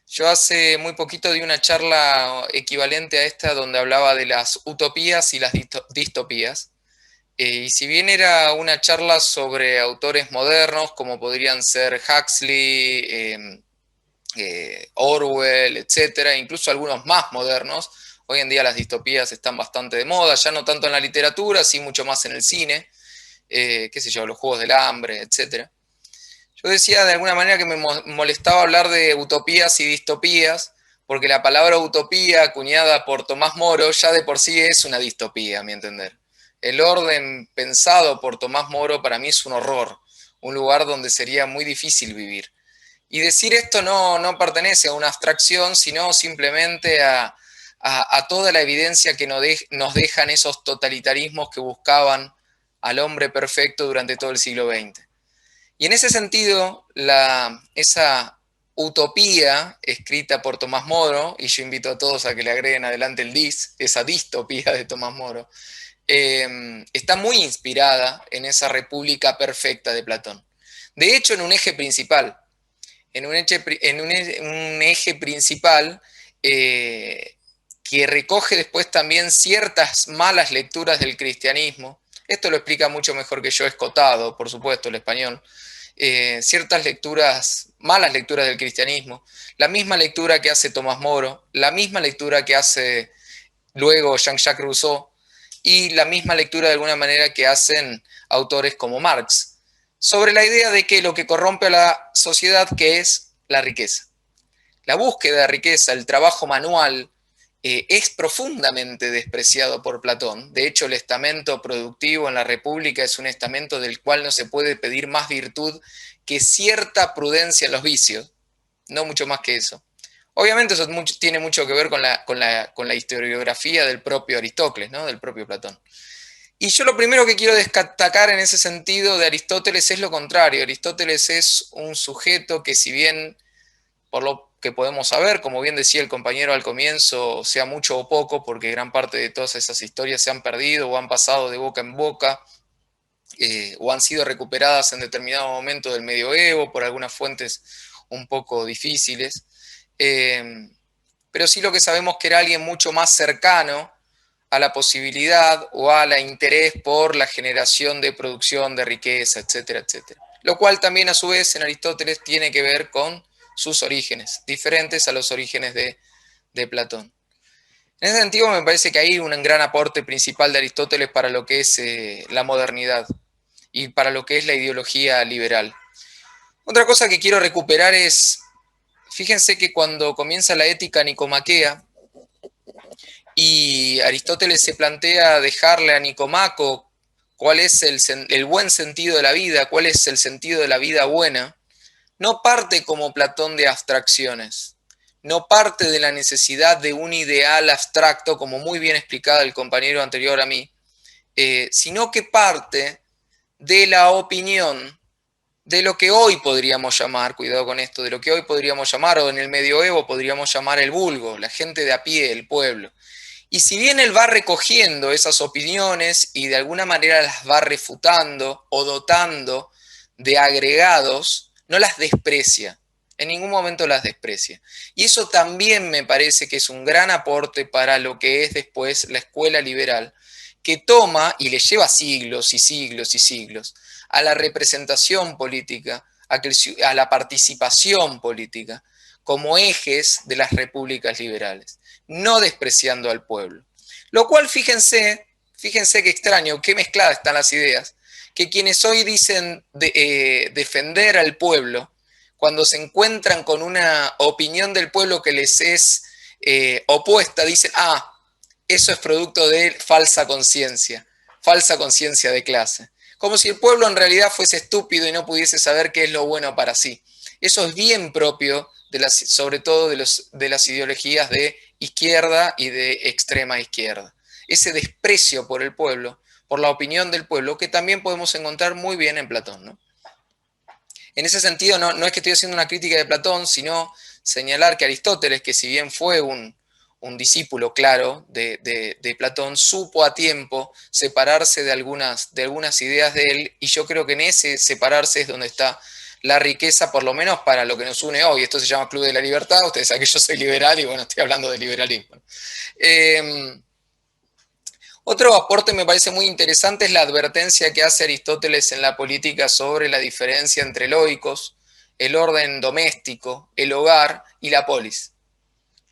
Yo hace muy poquito di una charla equivalente a esta, donde hablaba de las utopías y las distopías. Y si bien era una charla sobre autores modernos, como podrían ser Huxley, Orwell, etcétera, incluso algunos más modernos, hoy en día las distopías están bastante de moda, ya no tanto en la literatura, sí mucho más en el cine, qué sé yo, los Juegos del Hambre, etcétera. Yo decía de alguna manera que me molestaba hablar de utopías y distopías, porque la palabra utopía, acuñada por Tomás Moro, ya de por sí es una distopía, a mi entender. El orden pensado por Tomás Moro para mí es un horror, un lugar donde sería muy difícil vivir. Y decir esto no pertenece a una abstracción, sino simplemente a toda la evidencia que nos dejan esos totalitarismos que buscaban al hombre perfecto durante todo el siglo XX. Y en ese sentido, esa utopía escrita por Tomás Moro, y yo invito a todos a que le agreguen adelante el esa distopía de Tomás Moro, está muy inspirada en esa república perfecta de Platón. De hecho, en un eje principal, que recoge después también ciertas malas lecturas del cristianismo. Esto lo explica mucho mejor que yo Escotado, por supuesto, el español. Ciertas malas lecturas del cristianismo, la misma lectura que hace Tomás Moro, la misma lectura que hace luego Jean-Jacques Rousseau, y la misma lectura de alguna manera que hacen autores como Marx, sobre la idea de que lo que corrompe a la sociedad, que es la riqueza. La búsqueda de riqueza, el trabajo manual, es profundamente despreciado por Platón. De hecho, el estamento productivo en la República es un estamento del cual no se puede pedir más virtud que cierta prudencia en los vicios, no mucho más que eso. Obviamente eso tiene mucho que ver con la historiografía del propio Aristóteles, ¿no? Del propio Platón. Y yo lo primero que quiero destacar en ese sentido de Aristóteles es lo contrario. Aristóteles es un sujeto que, si bien, por lo que podemos saber, como bien decía el compañero al comienzo, sea mucho o poco, porque gran parte de todas esas historias se han perdido o han pasado de boca en boca, o han sido recuperadas en determinado momento del medioevo por algunas fuentes un poco difíciles, pero sí lo que sabemos que era alguien mucho más cercano a la posibilidad o al interés por la generación de producción de riqueza, etcétera, etcétera. Lo cual también a su vez en Aristóteles tiene que ver con sus orígenes, diferentes a los orígenes de Platón. En ese sentido me parece que hay un gran aporte principal de Aristóteles para lo que es la modernidad y para lo que es la ideología liberal. Otra cosa que quiero recuperar es, fíjense que cuando comienza la ética nicomaquea y Aristóteles se plantea dejarle a Nicomaco cuál es el buen sentido de la vida, cuál es el sentido de la vida buena, no parte como Platón de abstracciones, no parte de la necesidad de un ideal abstracto, como muy bien explicaba el compañero anterior a mí, sino que parte de la opinión de lo que hoy podríamos llamar, cuidado con esto, de lo que hoy podríamos llamar, o en el medioevo podríamos llamar el vulgo, la gente de a pie, el pueblo. Y si bien él va recogiendo esas opiniones y de alguna manera las va refutando o dotando de agregados, no las desprecia, en ningún momento las desprecia. Y eso también me parece que es un gran aporte para lo que es después la escuela liberal, que toma y le lleva siglos y siglos y siglos a la representación política, a la participación política, como ejes de las repúblicas liberales, no despreciando al pueblo. Lo cual, fíjense qué extraño, qué mezcladas están las ideas, que quienes hoy dicen defender al pueblo, cuando se encuentran con una opinión del pueblo que les es opuesta, dicen, eso es producto de falsa conciencia de clase. Como si el pueblo en realidad fuese estúpido y no pudiese saber qué es lo bueno para sí. Eso es bien propio, sobre todo de las ideologías de izquierda y de extrema izquierda. Ese desprecio por el pueblo, por la opinión del pueblo, que también podemos encontrar muy bien en Platón, ¿no? En ese sentido, no es que estoy haciendo una crítica de Platón, sino señalar que Aristóteles, que si bien fue un discípulo claro de Platón, supo a tiempo separarse de algunas ideas de él, y yo creo que en ese separarse es donde está la riqueza, por lo menos para lo que nos une hoy. Esto se llama Club de la Libertad, ustedes saben que yo soy liberal y bueno, estoy hablando de liberalismo. Otro aporte me parece muy interesante es la advertencia que hace Aristóteles en la política sobre la diferencia entre el oikos, el orden doméstico, el hogar y la polis,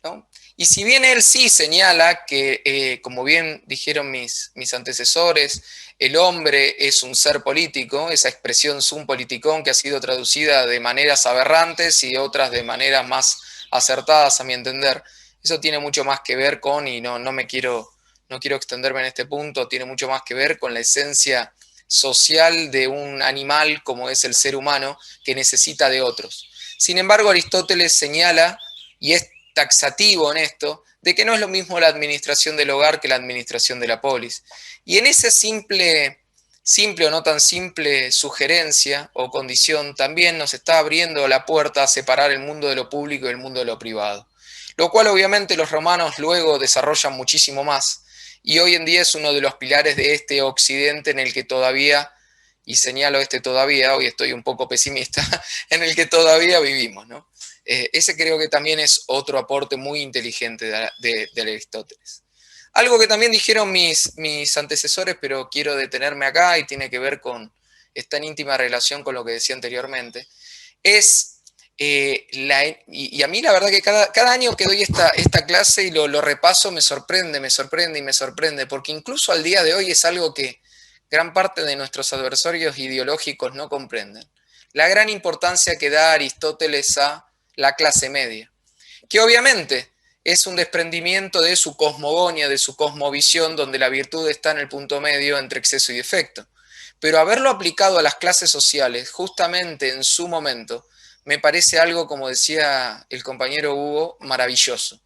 ¿no? Y si bien él sí señala que, como bien dijeron mis antecesores, el hombre es un ser político, esa expresión sum politicón que ha sido traducida de maneras aberrantes y otras de maneras más acertadas a mi entender, eso tiene mucho más que ver con, y no quiero extenderme en este punto, tiene mucho más que ver con la esencia social de un animal como es el ser humano que necesita de otros. Sin embargo, Aristóteles señala, y es taxativo en esto, de que no es lo mismo la administración del hogar que la administración de la polis. Y en esa simple o no tan simple sugerencia o condición, también nos está abriendo la puerta a separar el mundo de lo público y el mundo de lo privado. Lo cual obviamente los romanos luego desarrollan muchísimo más. Y hoy en día es uno de los pilares de este occidente en el que todavía, y señalo todavía, hoy estoy un poco pesimista, en el que todavía vivimos, ¿no? Ese creo que también es otro aporte muy inteligente de Aristóteles. Algo que también dijeron mis antecesores, pero quiero detenerme acá y tiene que ver está en íntima relación con lo que decía anteriormente, es, y a mí la verdad que cada año que doy esta clase y lo repaso me sorprende, porque incluso al día de hoy es algo que gran parte de nuestros adversarios ideológicos no comprenden. La gran importancia que da Aristóteles a la clase media, que obviamente es un desprendimiento de su cosmogonía, de su cosmovisión, donde la virtud está en el punto medio entre exceso y defecto. Pero haberlo aplicado a las clases sociales, justamente en su momento, me parece algo, como decía el compañero Hugo, maravilloso.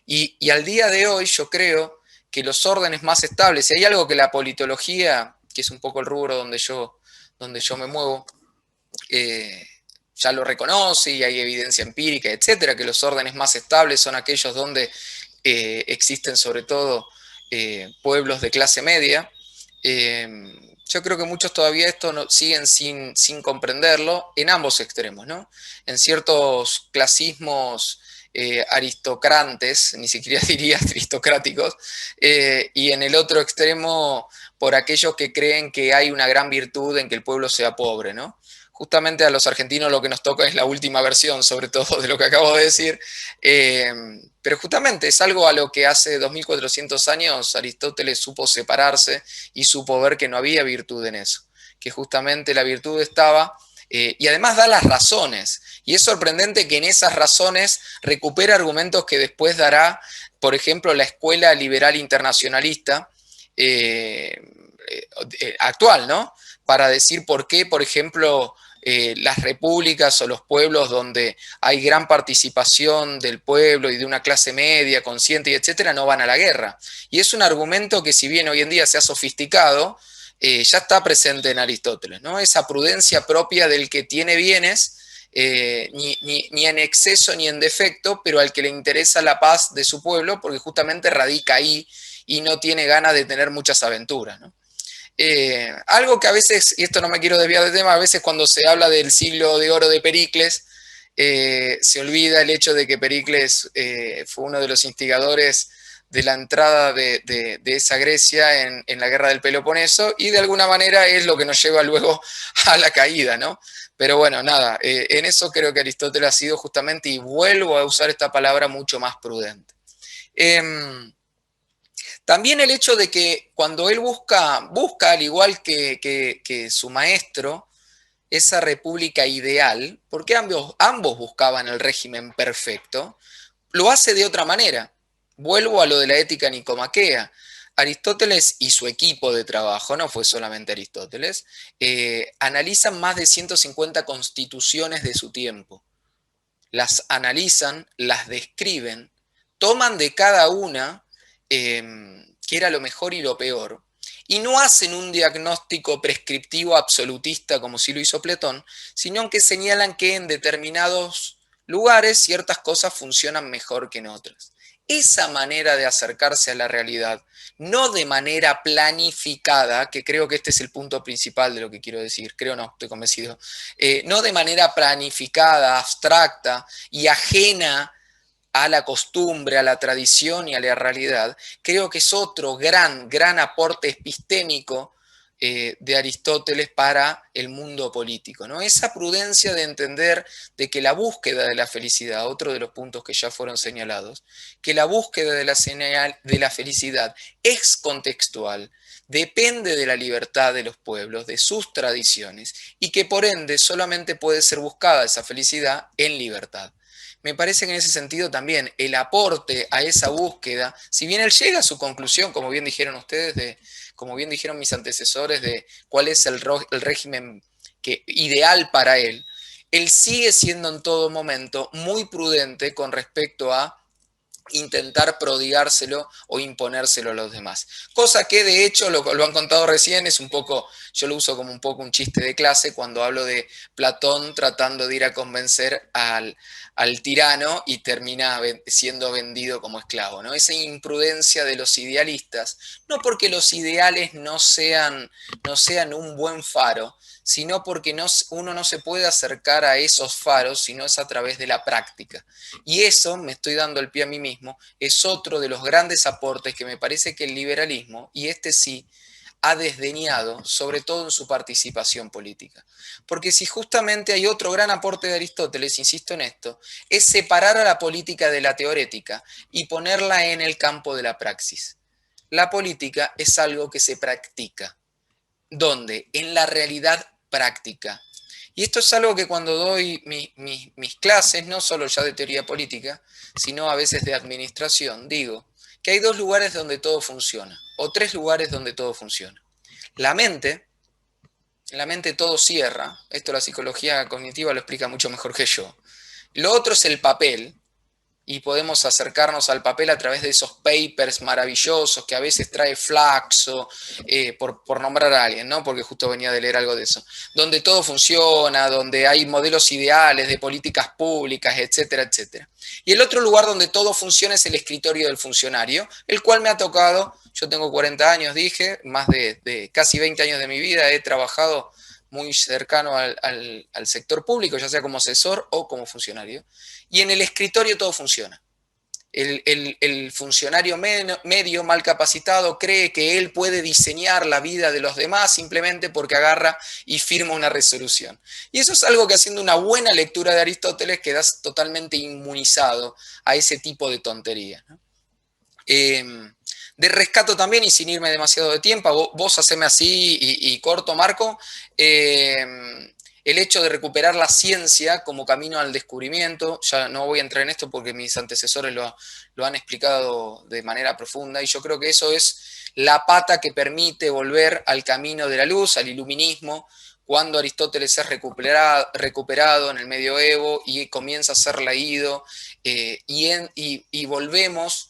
Y al día de hoy yo creo que los órdenes más estables, y hay algo que la politología, que es un poco el rubro donde yo me muevo, ya lo reconoce y hay evidencia empírica, etcétera, que los órdenes más estables son aquellos donde existen sobre todo pueblos de clase media. Yo creo que muchos todavía esto siguen sin comprenderlo en ambos extremos, ¿no? En ciertos clasismos aristocrantes, ni siquiera diría aristocráticos, y en el otro extremo por aquellos que creen que hay una gran virtud en que el pueblo sea pobre, ¿no? justamente a los argentinos lo que nos toca es la última versión, sobre todo de lo que acabo de decir, pero justamente es algo a lo que hace 2400 años Aristóteles supo separarse y supo ver que no había virtud en eso, que justamente la virtud estaba, y además da las razones, y es sorprendente que en esas razones recupera argumentos que después dará, por ejemplo, la escuela liberal internacionalista actual, ¿no? Para decir por qué, por ejemplo, las repúblicas o los pueblos donde hay gran participación del pueblo y de una clase media, consciente y etcétera, no van a la guerra. Y es un argumento que, si bien hoy en día se ha sofisticado, ya está presente en Aristóteles, ¿no? Esa prudencia propia del que tiene bienes, ni en exceso ni en defecto, pero al que le interesa la paz de su pueblo, porque justamente radica ahí y no tiene ganas de tener muchas aventuras, ¿no? Algo que a veces, y esto no me quiero desviar del tema, a veces cuando se habla del siglo de oro de Pericles, se olvida el hecho de que Pericles fue uno de los instigadores de la entrada de esa Grecia en la guerra del Peloponeso, y de alguna manera es lo que nos lleva luego a la caída, ¿no? Pero bueno, nada, en eso creo que Aristóteles ha sido justamente, y vuelvo a usar esta palabra, mucho más prudente. También el hecho de que cuando él busca al igual que su maestro, esa república ideal, porque ambos buscaban el régimen perfecto, lo hace de otra manera. Vuelvo a lo de la ética nicomaquea. Aristóteles y su equipo de trabajo, no fue solamente Aristóteles, analizan más de 150 constituciones de su tiempo. Las analizan, las describen, toman de cada una que era lo mejor y lo peor, y no hacen un diagnóstico prescriptivo absolutista como sí lo hizo Platón, sino que señalan que en determinados lugares ciertas cosas funcionan mejor que en otras. Esa manera de acercarse a la realidad, no de manera planificada, que creo que este es el punto principal de lo que quiero decir, creo no, estoy convencido, no de manera planificada, abstracta y ajena a la costumbre, a la tradición y a la realidad, creo que es otro gran aporte epistémico de Aristóteles para el mundo político, ¿no? Esa prudencia de entender de que la búsqueda de la felicidad, otro de los puntos que ya fueron señalados, que la búsqueda de la felicidad es contextual, depende de la libertad de los pueblos, de sus tradiciones, y que por ende solamente puede ser buscada esa felicidad en libertad. Me parece que en ese sentido también el aporte a esa búsqueda, si bien él llega a su conclusión, como bien dijeron ustedes, como bien dijeron mis antecesores, de cuál es el régimen ideal para él, él sigue siendo en todo momento muy prudente con respecto a intentar prodigárselo o imponérselo a los demás. Cosa que de hecho, lo han contado recién, es un poco, yo lo uso como un poco un chiste de clase cuando hablo de Platón tratando de ir a convencer al tirano y termina siendo vendido como esclavo, ¿no? Esa imprudencia de los idealistas, no porque los ideales no sean un buen faro, sino porque uno no se puede acercar a esos faros, sino es a través de la práctica. Y eso, me estoy dando el pie a mí mismo, es otro de los grandes aportes que me parece que el liberalismo, y este sí, ha desdeñado, sobre todo en su participación política. Porque si justamente hay otro gran aporte de Aristóteles, insisto en esto, es separar a la política de la teorética y ponerla en el campo de la praxis. La política es algo que se practica. ¿Dónde? En la realidad práctica. Y esto es algo que cuando doy mis clases, no solo ya de teoría política, sino a veces de administración, digo que hay dos lugares donde todo funciona, o tres lugares donde todo funciona. La mente todo cierra, esto la psicología cognitiva lo explica mucho mejor que yo. Lo otro es el papel, y podemos acercarnos al papel a través de esos papers maravillosos que a veces trae Flaxo, por nombrar a alguien, ¿no? Porque justo venía de leer algo de eso, donde todo funciona, donde hay modelos ideales de políticas públicas, etcétera, etcétera. Y el otro lugar donde todo funciona es el escritorio del funcionario, el cual me ha tocado, yo tengo 40 años, dije, más de casi 20 años de mi vida he trabajado muy cercano al sector público, ya sea como asesor o como funcionario. Y en el escritorio todo funciona. El funcionario medio mal capacitado cree que él puede diseñar la vida de los demás simplemente porque agarra y firma una resolución. Y eso es algo que, haciendo una buena lectura de Aristóteles, quedas totalmente inmunizado a ese tipo de tontería, ¿no? De rescato también, y sin irme demasiado de tiempo, vos haceme así y corto, Marco, el hecho de recuperar la ciencia como camino al descubrimiento. Ya no voy a entrar en esto porque mis antecesores lo han explicado de manera profunda, y yo creo que eso es la pata que permite volver al camino de la luz, al iluminismo, cuando Aristóteles es recuperado en el medioevo y comienza a ser leído, y volvemos.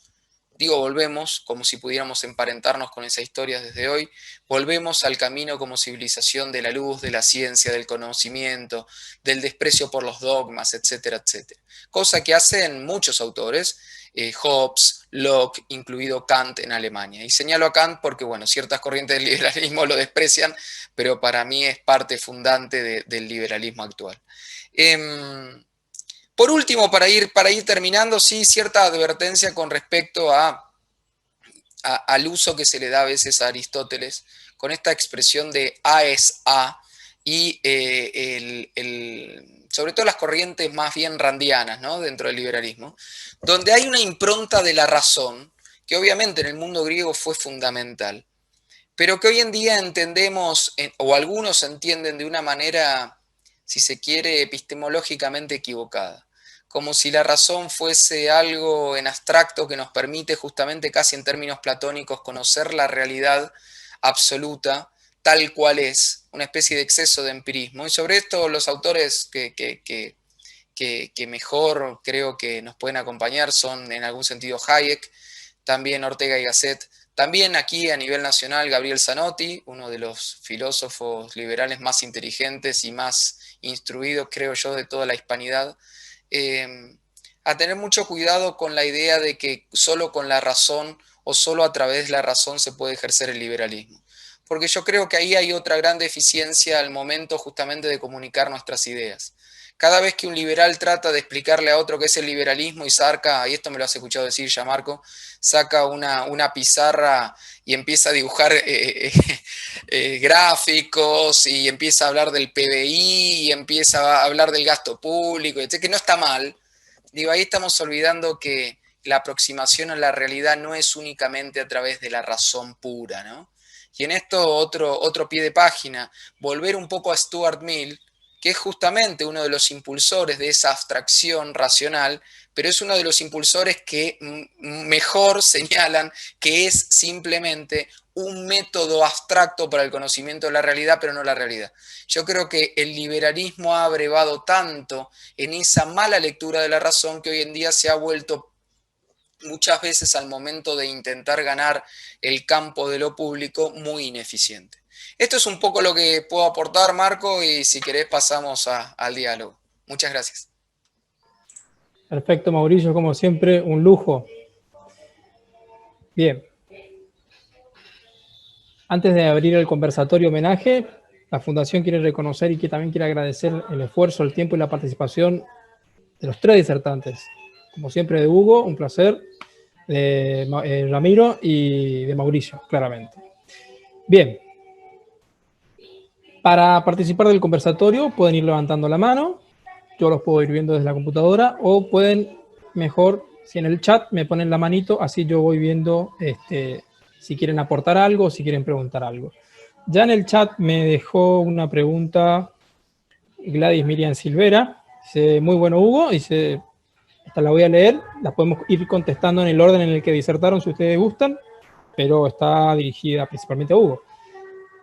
Digo volvemos como si pudiéramos emparentarnos con esa historia desde hoy, volvemos al camino como civilización de la luz, de la ciencia, del conocimiento, del desprecio por los dogmas, etcétera, etcétera. Cosa que hacen muchos autores, Hobbes, Locke, incluido Kant en Alemania. Y señalo a Kant porque, bueno, ciertas corrientes del liberalismo lo desprecian, pero para mí es parte fundante del liberalismo actual. Por último, para ir terminando, sí, cierta advertencia con respecto al uso que se le da a veces a Aristóteles con esta expresión de A es A, y sobre todo las corrientes más bien randianas, ¿no?, dentro del liberalismo, donde hay una impronta de la razón, que obviamente en el mundo griego fue fundamental, pero que hoy en día entendemos, o algunos entienden de una manera, si se quiere, epistemológicamente equivocada, como si la razón fuese algo en abstracto que nos permite, justamente casi en términos platónicos, conocer la realidad absoluta tal cual es, una especie de exceso de empirismo. Y sobre esto los autores que mejor creo que nos pueden acompañar son, en algún sentido, Hayek, también Ortega y Gasset, también aquí a nivel nacional Gabriel Zanotti, uno de los filósofos liberales más inteligentes y más instruidos, creo yo, de toda la hispanidad. A tener mucho cuidado con la idea de que solo con la razón o solo a través de la razón se puede ejercer el liberalismo. Porque yo creo que ahí hay otra gran deficiencia al momento justamente de comunicar nuestras ideas. Cada vez que un liberal trata de explicarle a otro qué es el liberalismo y saca, y esto me lo has escuchado decir ya, Marco, saca una pizarra y empieza a dibujar gráficos, y empieza a hablar del PBI, y empieza a hablar del gasto público, que no está mal. Digo, ahí estamos olvidando que la aproximación a la realidad no es únicamente a través de la razón pura, ¿no? Y en esto otro pie de página, volver un poco a Stuart Mill, que es justamente uno de los impulsores de esa abstracción racional, pero es uno de los impulsores que mejor señalan que es simplemente un método abstracto para el conocimiento de la realidad, pero no la realidad. Yo creo que el liberalismo ha abrevado tanto en esa mala lectura de la razón que hoy en día se ha vuelto muchas veces, al momento de intentar ganar el campo de lo público, muy ineficiente. Esto es un poco lo que puedo aportar, Marco, y si querés pasamos al diálogo. Muchas gracias. Perfecto, Mauricio, como siempre, un lujo. Bien. Antes de abrir el conversatorio homenaje, la Fundación quiere reconocer y que también quiere agradecer el esfuerzo, el tiempo y la participación de los 3 disertantes. Como siempre, de Hugo, un placer, de Ramiro y de Mauricio, claramente. Bien. Para participar del conversatorio pueden ir levantando la mano, yo los puedo ir viendo desde la computadora, o pueden, mejor, si en el chat me ponen la manito, así yo voy viendo si quieren aportar algo o si quieren preguntar algo. Ya en el chat me dejó una pregunta Gladys Miriam Silvera, dice, muy bueno Hugo, dice, esta la voy a leer, la podemos ir contestando en el orden en el que disertaron si ustedes gustan, pero está dirigida principalmente a Hugo.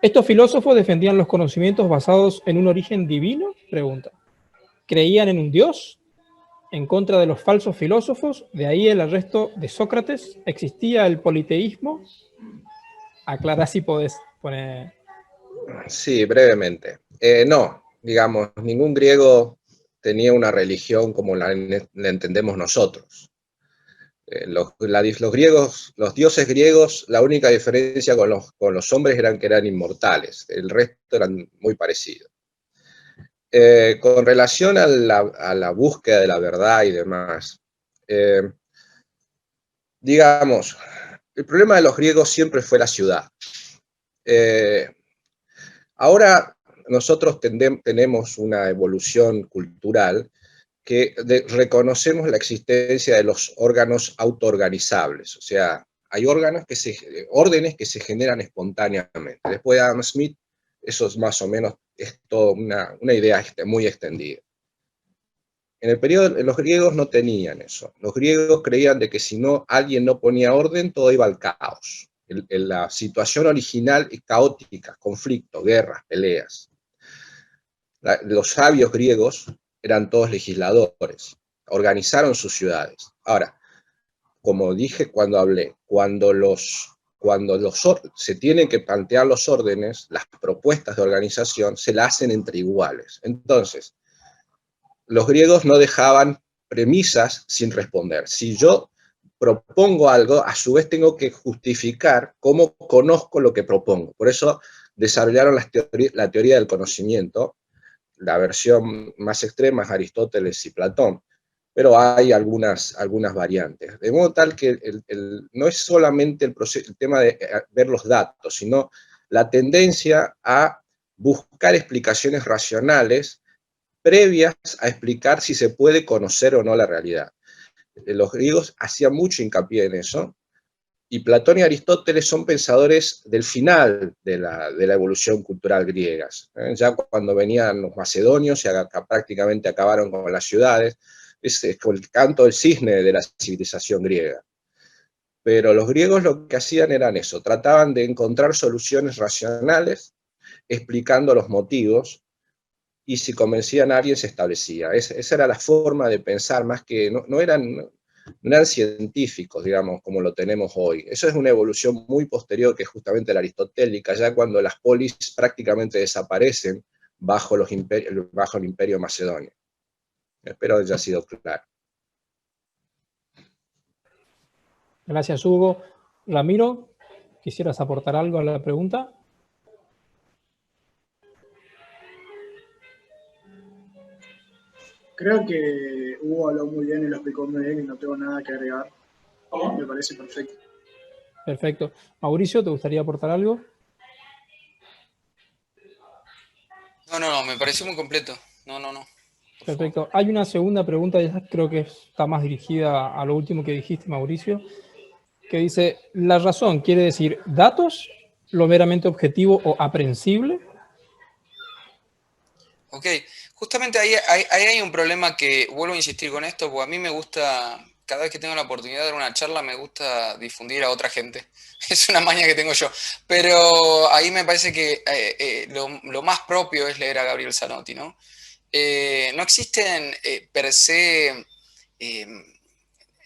¿Estos filósofos defendían los conocimientos basados en un origen divino? Pregunta. ¿Creían en un Dios? ¿En contra de los falsos filósofos? ¿De ahí el arresto de Sócrates? ¿Existía el politeísmo? Aclará si podés poner... Sí, brevemente. No, digamos, ningún griego tenía una religión como la entendemos nosotros. Los dioses griegos, la única diferencia con los hombres eran que eran inmortales, el resto eran muy parecidos. Con relación a la búsqueda de la verdad y demás, digamos, el problema de los griegos siempre fue la ciudad. Ahora nosotros tenemos una evolución cultural que reconocemos la existencia de los órganos autoorganizables, o sea, hay órdenes que se generan espontáneamente. Después de Adam Smith, eso es más o menos toda una idea muy extendida. En el periodo, los griegos no tenían eso. Los griegos creían de que si alguien no ponía orden, todo iba al caos. La situación original es caótica, conflictos, guerras, peleas. Los sabios griegos eran todos legisladores, organizaron sus ciudades. Ahora, como dije cuando hablé, cuando se tienen que plantear los órdenes, las propuestas de organización se las hacen entre iguales. Entonces, los griegos no dejaban premisas sin responder. Si yo propongo algo, a su vez tengo que justificar cómo conozco lo que propongo. Por eso desarrollaron la teoría del conocimiento. La versión más extrema es Aristóteles y Platón, pero hay algunas variantes. De modo tal que no es solamente el tema de ver los datos, sino la tendencia a buscar explicaciones racionales previas a explicar si se puede conocer o no la realidad. Los griegos hacían mucho hincapié en eso, y Platón y Aristóteles son pensadores del final de la evolución cultural griega. Ya cuando venían los macedonios, prácticamente acabaron con las ciudades, es el canto del cisne de la civilización griega. Pero los griegos lo que hacían eran eso, trataban de encontrar soluciones racionales, explicando los motivos, y si convencían a alguien se establecía. Esa era la forma de pensar, más que no eran científicos, digamos, como lo tenemos hoy. Eso es una evolución muy posterior, que es justamente la aristotélica, ya cuando las polis prácticamente desaparecen bajo el imperio macedonio. Espero haya sido claro. Gracias, Hugo. Ramiro, ¿quisieras aportar algo a la pregunta? Creo que Hugo habló muy bien y lo explicó muy bien y no tengo nada que agregar. Me parece perfecto. Perfecto. Mauricio, ¿te gustaría aportar algo? No, me pareció muy completo. No. Perfecto. Hay una segunda pregunta, ya creo que está más dirigida a lo último que dijiste, Mauricio, que dice, ¿la razón quiere decir datos, lo meramente objetivo o aprehensible? Ok, justamente ahí hay un problema que, vuelvo a insistir con esto, porque a mí me gusta, cada vez que tengo la oportunidad de dar una charla, me gusta difundir a otra gente. Es una maña que tengo yo. Pero ahí me parece que lo más propio es leer a Gabriel Zanotti, ¿no? No existen per se,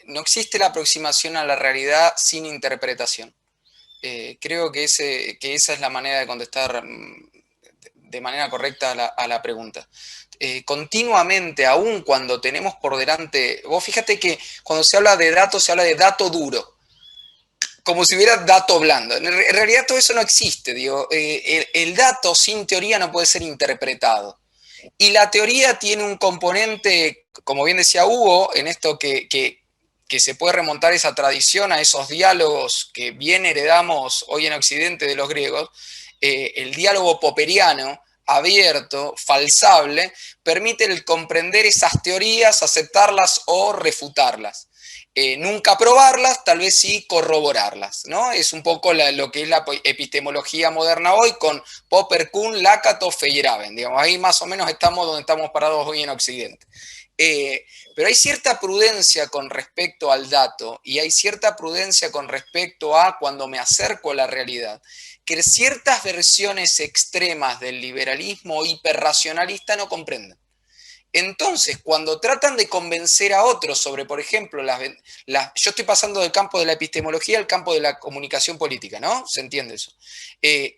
no existe la aproximación a la realidad sin interpretación. Creo que esa es la manera de contestar de manera correcta a la pregunta. Continuamente, aún cuando tenemos por delante, vos fíjate que cuando se habla de datos, se habla de dato duro, como si hubiera dato blando. En realidad todo eso no existe, digo. El dato sin teoría no puede ser interpretado. Y la teoría tiene un componente, como bien decía Hugo, en esto que se puede remontar esa tradición a esos diálogos que bien heredamos hoy en Occidente de los griegos. El diálogo popperiano, abierto, falsable, permite el comprender esas teorías, aceptarlas o refutarlas. Nunca probarlas, tal vez sí corroborarlas, ¿no? Es un poco lo que es la epistemología moderna hoy con Popper, Kuhn, Lakatos, Feyerabend. Digamos, ahí más o menos estamos donde estamos parados hoy en Occidente. Pero hay cierta prudencia con respecto al dato y hay cierta prudencia con respecto a cuando me acerco a la realidad, que ciertas versiones extremas del liberalismo hiperracionalista no comprenden. Entonces, cuando tratan de convencer a otros sobre, por ejemplo, yo estoy pasando del campo de la epistemología al campo de la comunicación política, ¿no? ¿Se entiende eso? Que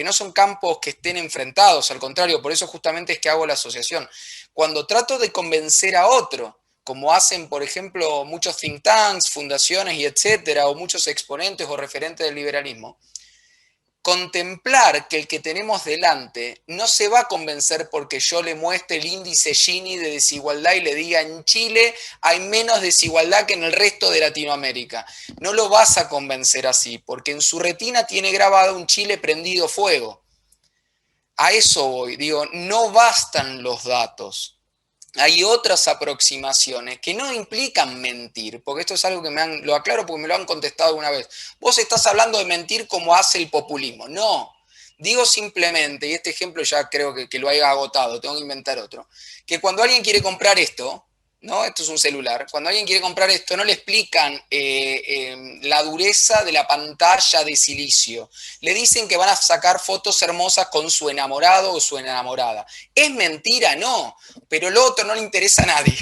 no son campos que estén enfrentados, al contrario, por eso justamente es que hago la asociación. Cuando trato de convencer a otro, como hacen, por ejemplo, muchos think tanks, fundaciones y etcétera, o muchos exponentes o referentes del liberalismo, contemplar que el que tenemos delante no se va a convencer porque yo le muestre el índice Gini de desigualdad y le diga en Chile hay menos desigualdad que en el resto de Latinoamérica. No lo vas a convencer así, porque en su retina tiene grabado un Chile prendido fuego. A eso voy, digo, no bastan los datos. Hay otras aproximaciones que no implican mentir, porque esto es algo que lo aclaro porque me lo han contestado alguna vez. Vos estás hablando de mentir como hace el populismo. No, digo simplemente, y este ejemplo ya creo que lo haya agotado, tengo que inventar otro, que cuando alguien quiere comprar esto, ¿no? Esto es un celular. Cuando alguien quiere comprar esto, no le explican la dureza de la pantalla de silicio. Le dicen que van a sacar fotos hermosas con su enamorado o su enamorada. ¿Es mentira? No, pero lo otro no le interesa a nadie.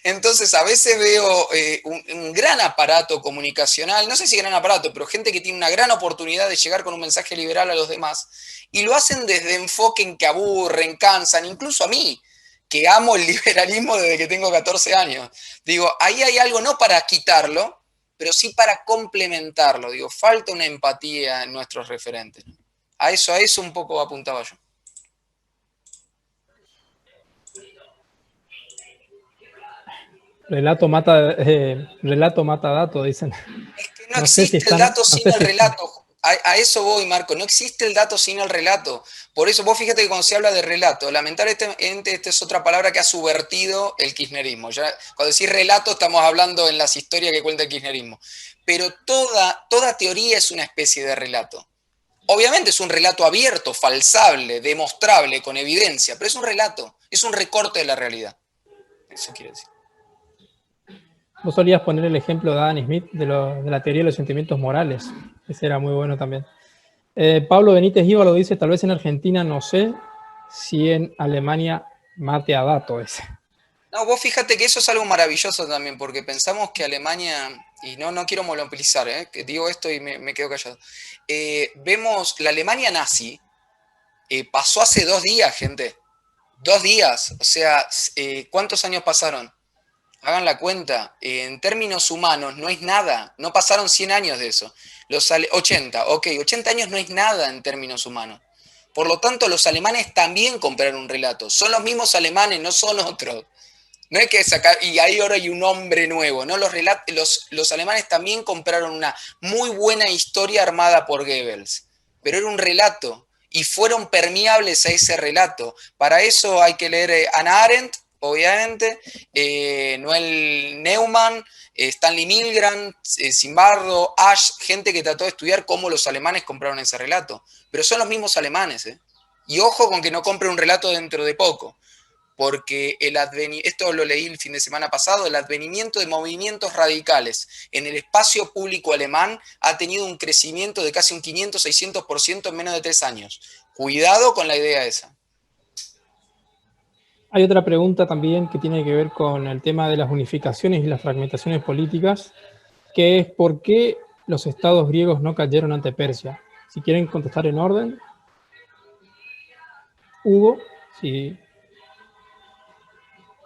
Entonces, a veces veo un gran aparato comunicacional, no sé si gran aparato, pero gente que tiene una gran oportunidad de llegar con un mensaje liberal a los demás, y lo hacen desde enfoque en que aburren, cansan, incluso a mí, que amo el liberalismo desde que tengo 14 años. Digo, ahí hay algo no para quitarlo, pero sí para complementarlo. Digo, falta una empatía en nuestros referentes. A eso un poco apuntaba yo. Relato mata dato, dicen. Es que no existe el dato sin el relato. A eso voy, Marco. No existe el dato sin el relato. Por eso, vos fíjate que cuando se habla de relato, lamentablemente esta es otra palabra que ha subvertido el kirchnerismo. Ya, cuando decís relato, estamos hablando en las historias que cuenta el kirchnerismo. Pero toda teoría es una especie de relato. Obviamente es un relato abierto, falsable, demostrable, con evidencia, pero es un relato, es un recorte de la realidad. Eso quiere decir. Vos solías poner el ejemplo de Adam Smith de la teoría de los sentimientos morales. Ese era muy bueno también. Pablo Benítez Íbalo dice, tal vez en Argentina, no sé, si en Alemania mate a dato ese. No, vos fíjate que eso es algo maravilloso también, porque pensamos que Alemania, y no quiero monopolizar, que digo esto y me quedo callado. Vemos la Alemania nazi, pasó hace 2 días, gente. 2 días, o sea, ¿cuántos años pasaron? Hagan la cuenta, en términos humanos no es nada, no pasaron 100 años de eso. 80 años no es nada en términos humanos. Por lo tanto, los alemanes también compraron un relato. Son los mismos alemanes, no son otros. No hay que sacar, y ahí ahora hay un hombre nuevo, ¿no? Los alemanes también compraron una muy buena historia armada por Goebbels, pero era un relato, y fueron permeables a ese relato. Para eso hay que leer Hannah Arendt, obviamente, Noel Neumann, Stanley Milgram, Zimbardo, Ash, gente que trató de estudiar cómo los alemanes compraron ese relato. Pero son los mismos alemanes, ¿eh? Y ojo con que no compren un relato dentro de poco, porque esto lo leí el fin de semana pasado, el advenimiento de movimientos radicales en el espacio público alemán ha tenido un crecimiento de casi un 500-600% en menos de 3 años. Cuidado con la idea esa. Hay otra pregunta también que tiene que ver con el tema de las unificaciones y las fragmentaciones políticas, que es ¿por qué los estados griegos no cayeron ante Persia? Si quieren contestar en orden. Hugo, sí.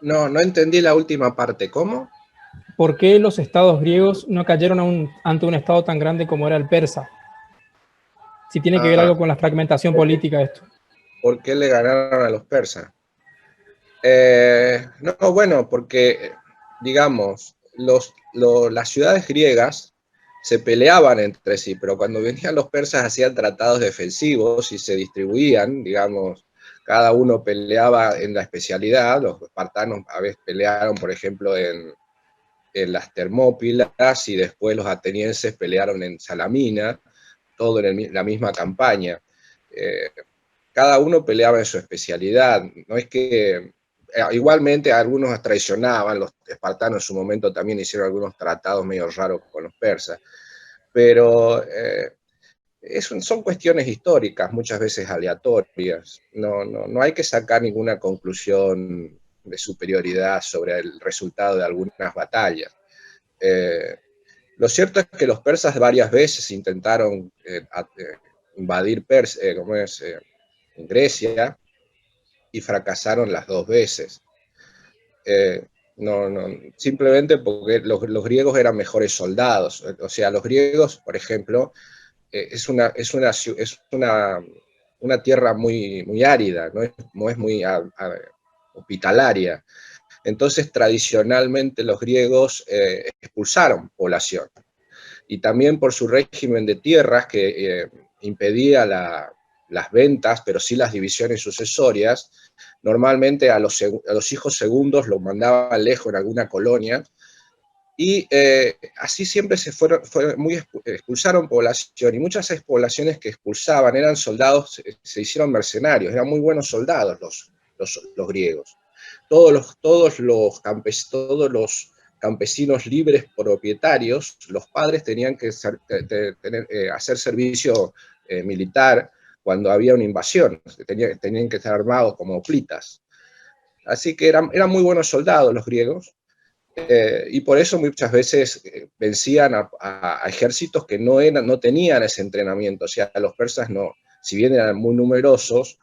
No entendí la última parte. ¿Cómo? ¿Por qué los estados griegos no cayeron ante un estado tan grande como era el persa? Si tiene que ver algo con la fragmentación política esto. ¿Por qué le ganaron a los persas? No, bueno, porque, digamos, las ciudades griegas se peleaban entre sí, pero cuando venían los persas hacían tratados defensivos y se distribuían, digamos, cada uno peleaba en la especialidad. Los espartanos a veces pelearon, por ejemplo, en las Termópilas, y después los atenienses pelearon en Salamina, todo en la misma campaña. Cada uno peleaba en su especialidad, no es que... Igualmente algunos traicionaban, los espartanos en su momento también hicieron algunos tratados medio raros con los persas, pero son cuestiones históricas, muchas veces aleatorias. No hay que sacar ninguna conclusión de superioridad sobre el resultado de algunas batallas. Lo cierto es que los persas varias veces intentaron invadir Grecia, y fracasaron las 2 veces. Simplemente porque los griegos eran mejores soldados. O sea, los griegos, por ejemplo, una tierra muy árida, no es muy hospitalaria. Entonces, tradicionalmente los griegos expulsaron población. Y también por su régimen de tierras que impedía las ventas, pero sí las divisiones sucesorias, normalmente a los hijos segundos los mandaban lejos en alguna colonia, y así siempre expulsaron población, y muchas de esas poblaciones que expulsaban eran soldados, se hicieron mercenarios, eran muy buenos soldados los griegos. Todos los campesinos libres propietarios, los padres tenían que hacer servicio militar cuando había una invasión, tenían que estar armados como hoplitas. Así que eran muy buenos soldados los griegos, y por eso muchas veces vencían a ejércitos que no tenían ese entrenamiento. O sea, los persas, si bien eran muy numerosos,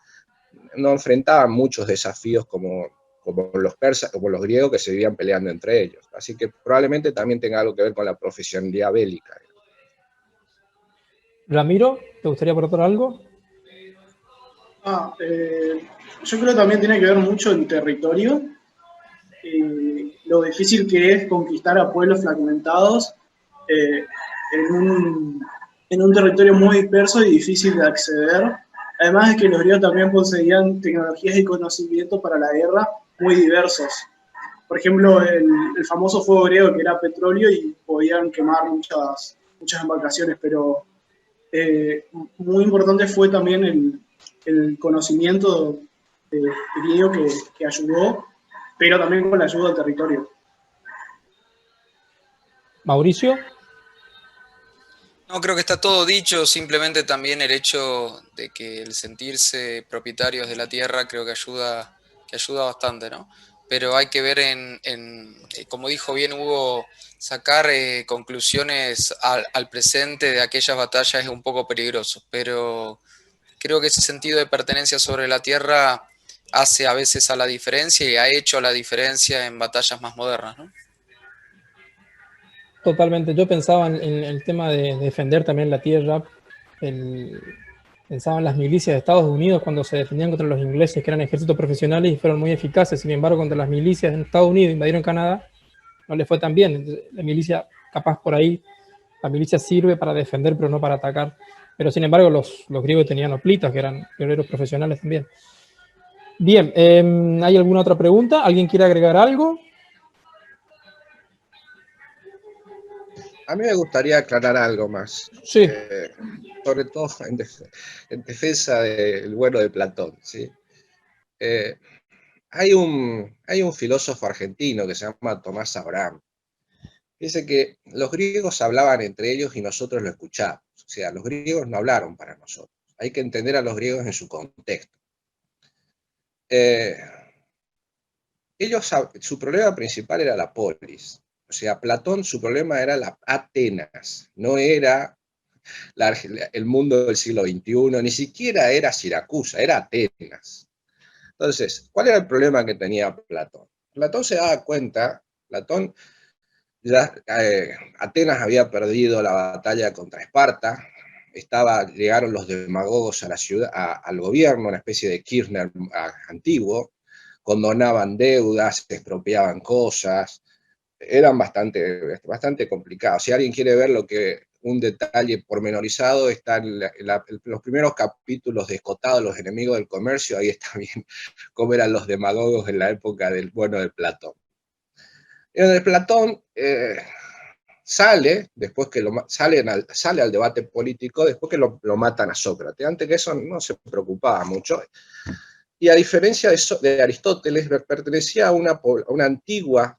no enfrentaban muchos desafíos como los persas, como los griegos, que se vivían peleando entre ellos. Así que probablemente también tenga algo que ver con la profesionalidad bélica. Ramiro, ¿te gustaría aportar algo? Yo creo que también tiene que ver mucho el territorio, lo difícil que es conquistar a pueblos fragmentados en un territorio muy disperso y difícil de acceder. Además de que los griegos también poseían tecnologías y conocimientos para la guerra muy diversos. Por ejemplo, el famoso fuego griego, que era petróleo y podían quemar muchas embarcaciones, pero muy importante fue también el conocimiento griego que ayudó, pero también con la ayuda del territorio. Mauricio. No, creo que está todo dicho, simplemente también el hecho de que el sentirse propietarios de la tierra creo que ayuda bastante, ¿no? Pero hay que ver como dijo bien Hugo, sacar conclusiones al presente de aquellas batallas es un poco peligroso, pero creo que ese sentido de pertenencia sobre la tierra hace a veces a la diferencia y ha hecho a la diferencia en batallas más modernas, ¿no? Totalmente. Yo pensaba en el tema de defender también la tierra. Pensaba en las milicias de Estados Unidos cuando se defendían contra los ingleses, que eran ejércitos profesionales y fueron muy eficaces. Sin embargo, contra las milicias en Estados Unidos invadieron Canadá, no les fue tan bien. Entonces, la milicia, capaz por ahí, la milicia sirve para defender, pero no para atacar. Pero sin embargo, los griegos tenían hoplitas, que eran guerreros profesionales también. Bien, ¿hay alguna otra pregunta? ¿Alguien quiere agregar algo? A mí me gustaría aclarar algo más. Sí. Sobre todo en defensa del bueno de Platón, ¿sí? Hay un filósofo argentino que se llama Tomás Abraham. Dice que los griegos hablaban entre ellos y nosotros lo escuchamos. O sea, los griegos no hablaron para nosotros. Hay que entender a los griegos en su contexto. Su problema principal era la polis. O sea, Platón, su problema era Atenas, no era el mundo del siglo XXI, ni siquiera era Siracusa, era Atenas. Entonces, ¿cuál era el problema que tenía Platón? Platón se daba cuenta, Atenas había perdido la batalla contra Esparta, llegaron los demagogos a la ciudad, al gobierno, una especie de Kirchner antiguo, condonaban deudas, expropiaban cosas, eran bastante complicados. Si alguien quiere ver un detalle pormenorizado, está en los primeros capítulos de Escotado, los enemigos del comercio, ahí está bien cómo eran los demagogos en la época de Platón. Platón sale al debate político después que lo matan a Sócrates. Antes que eso no se preocupaba mucho. Y a diferencia de Aristóteles, pertenecía a una antigua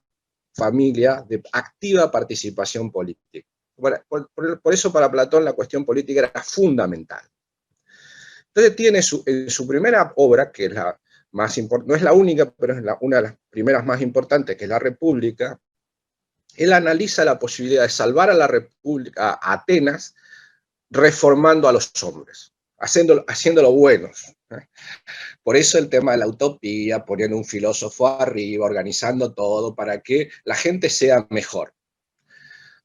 familia de activa participación política. Por eso para Platón la cuestión política era fundamental. Entonces tiene en su primera obra, que es la más importante, no es la única, pero es una de las primeras más importantes, que es la República, él analiza la posibilidad de salvar a la República, a Atenas, reformando a los hombres, haciéndolo buenos. Por eso el tema de la utopía, poniendo un filósofo arriba, organizando todo para que la gente sea mejor.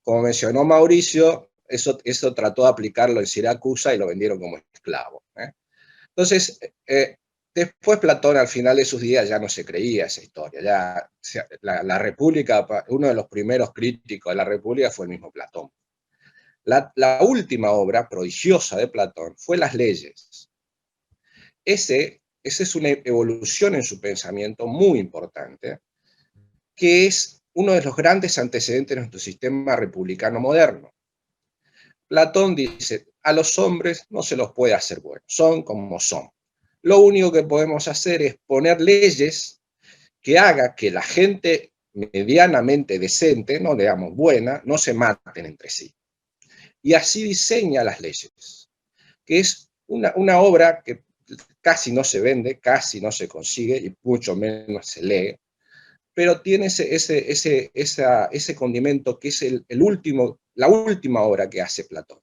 Como mencionó Mauricio, eso trató de aplicarlo en Siracusa y lo vendieron como esclavo. Entonces, después Platón al final de sus días ya no se creía esa historia. Ya, la República, uno de los primeros críticos de la República fue el mismo Platón. La última obra prodigiosa de Platón fue Las Leyes. Esa es una evolución en su pensamiento muy importante, que es uno de los grandes antecedentes de nuestro sistema republicano moderno. Platón dice, a los hombres no se los puede hacer buenos, son como son. Lo único que podemos hacer es poner leyes que hagan que la gente medianamente decente, no digamos buena, no se maten entre sí. Y así diseña las leyes, que es una obra que casi no se vende, casi no se consigue y mucho menos se lee, pero tiene ese condimento que es la última obra que hace Platón,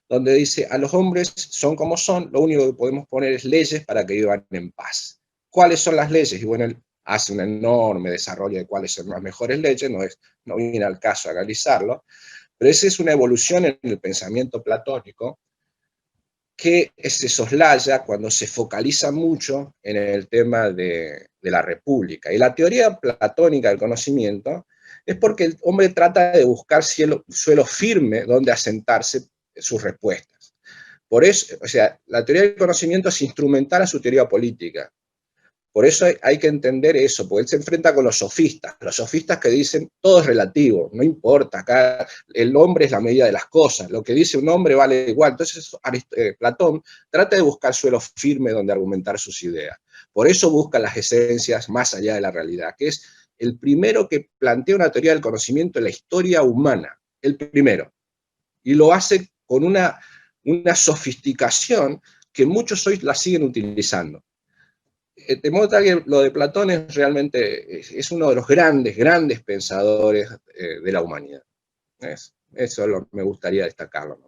donde dice, a los hombres son como son, lo único que podemos poner es leyes para que vivan en paz. ¿Cuáles son las leyes? Y bueno, él hace un enorme desarrollo de cuáles son las mejores leyes, no viene al caso analizarlo, pero esa es una evolución en el pensamiento platónico que se soslaya cuando se focaliza mucho en el tema de la república. Y la teoría platónica del conocimiento es porque el hombre trata de buscar suelo firme donde asentarse sus respuestas. Por eso, o sea, la teoría del conocimiento es instrumental a su teoría política. Por eso hay que entender eso, porque él se enfrenta con los sofistas que dicen todo es relativo, no importa, acá el hombre es la medida de las cosas, lo que dice un hombre vale igual. Entonces Platón trata de buscar suelo firme donde argumentar sus ideas. Por eso busca las esencias más allá de la realidad, que es el primero que plantea una teoría del conocimiento en la historia humana, el primero. Y lo hace con una sofisticación que muchos hoy la siguen utilizando. De modo tal que lo de Platón es realmente uno de los grandes pensadores de la humanidad. Eso me gustaría destacarlo.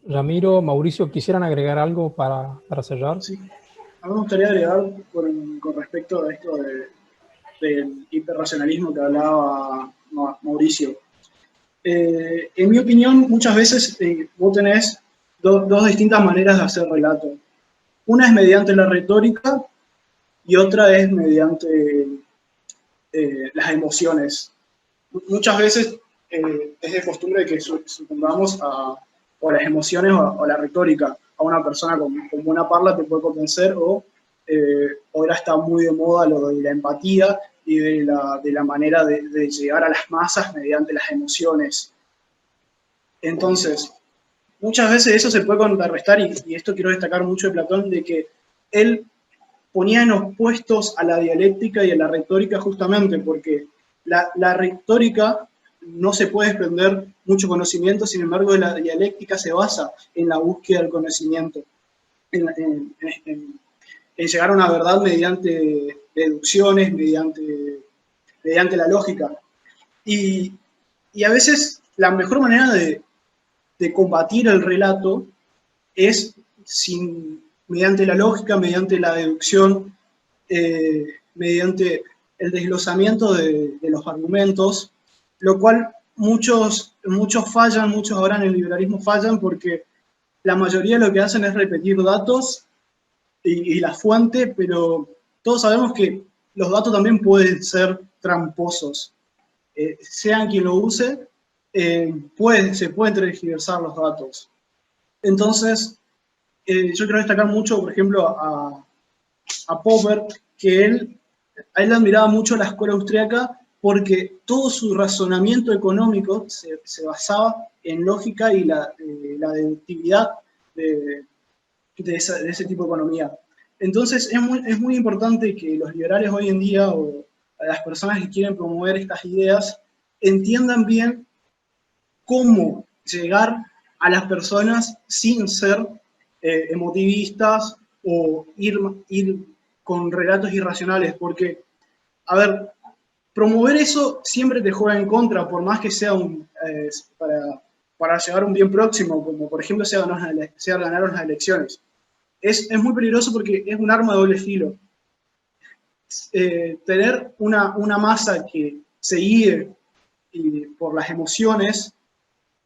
Ramiro, Mauricio, ¿quisieran agregar algo para cerrar? Sí, a mí me gustaría agregar con respecto a esto del hiperracionalismo que hablaba Mauricio. En mi opinión, muchas veces vos tenés dos distintas maneras de hacer relato. Una es mediante la retórica y otra es mediante las emociones. Muchas veces es de costumbre que supongamos o las emociones o la retórica. A una persona con buena parla te puede convencer o ahora está muy de moda lo de la empatía y de la manera de llegar a las masas mediante las emociones. Entonces, muchas veces eso se puede contrarrestar, y esto quiero destacar mucho de Platón, de que él ponía en opuestos a la dialéctica y a la retórica justamente porque la retórica no se puede desprender mucho conocimiento, sin embargo la dialéctica se basa en la búsqueda del conocimiento, en llegar a una verdad mediante deducciones, mediante la lógica. Y a veces la mejor manera de combatir el relato es mediante la lógica, mediante la deducción, mediante el desglosamiento de los argumentos, lo cual muchos fallan, muchos ahora en el liberalismo fallan porque la mayoría lo que hacen es repetir datos y la fuente, pero todos sabemos que los datos también pueden ser tramposos. Sean quien lo use, se pueden tergiversar los datos. Entonces, yo quiero destacar mucho, por ejemplo, a Popper, que a él admiraba mucho la escuela austríaca porque todo su razonamiento económico se basaba en lógica y la deductividad de ese tipo de economía. Entonces, es muy importante que los liberales hoy en día, o las personas que quieren promover estas ideas, entiendan bien cómo llegar a las personas sin ser emotivistas o ir con relatos irracionales, porque, a ver, promover eso siempre te juega en contra, por más que sea para llegar a un bien próximo, como por ejemplo sea ganar las elecciones. Es muy peligroso porque es un arma de doble filo. Tener una masa que se guíe por las emociones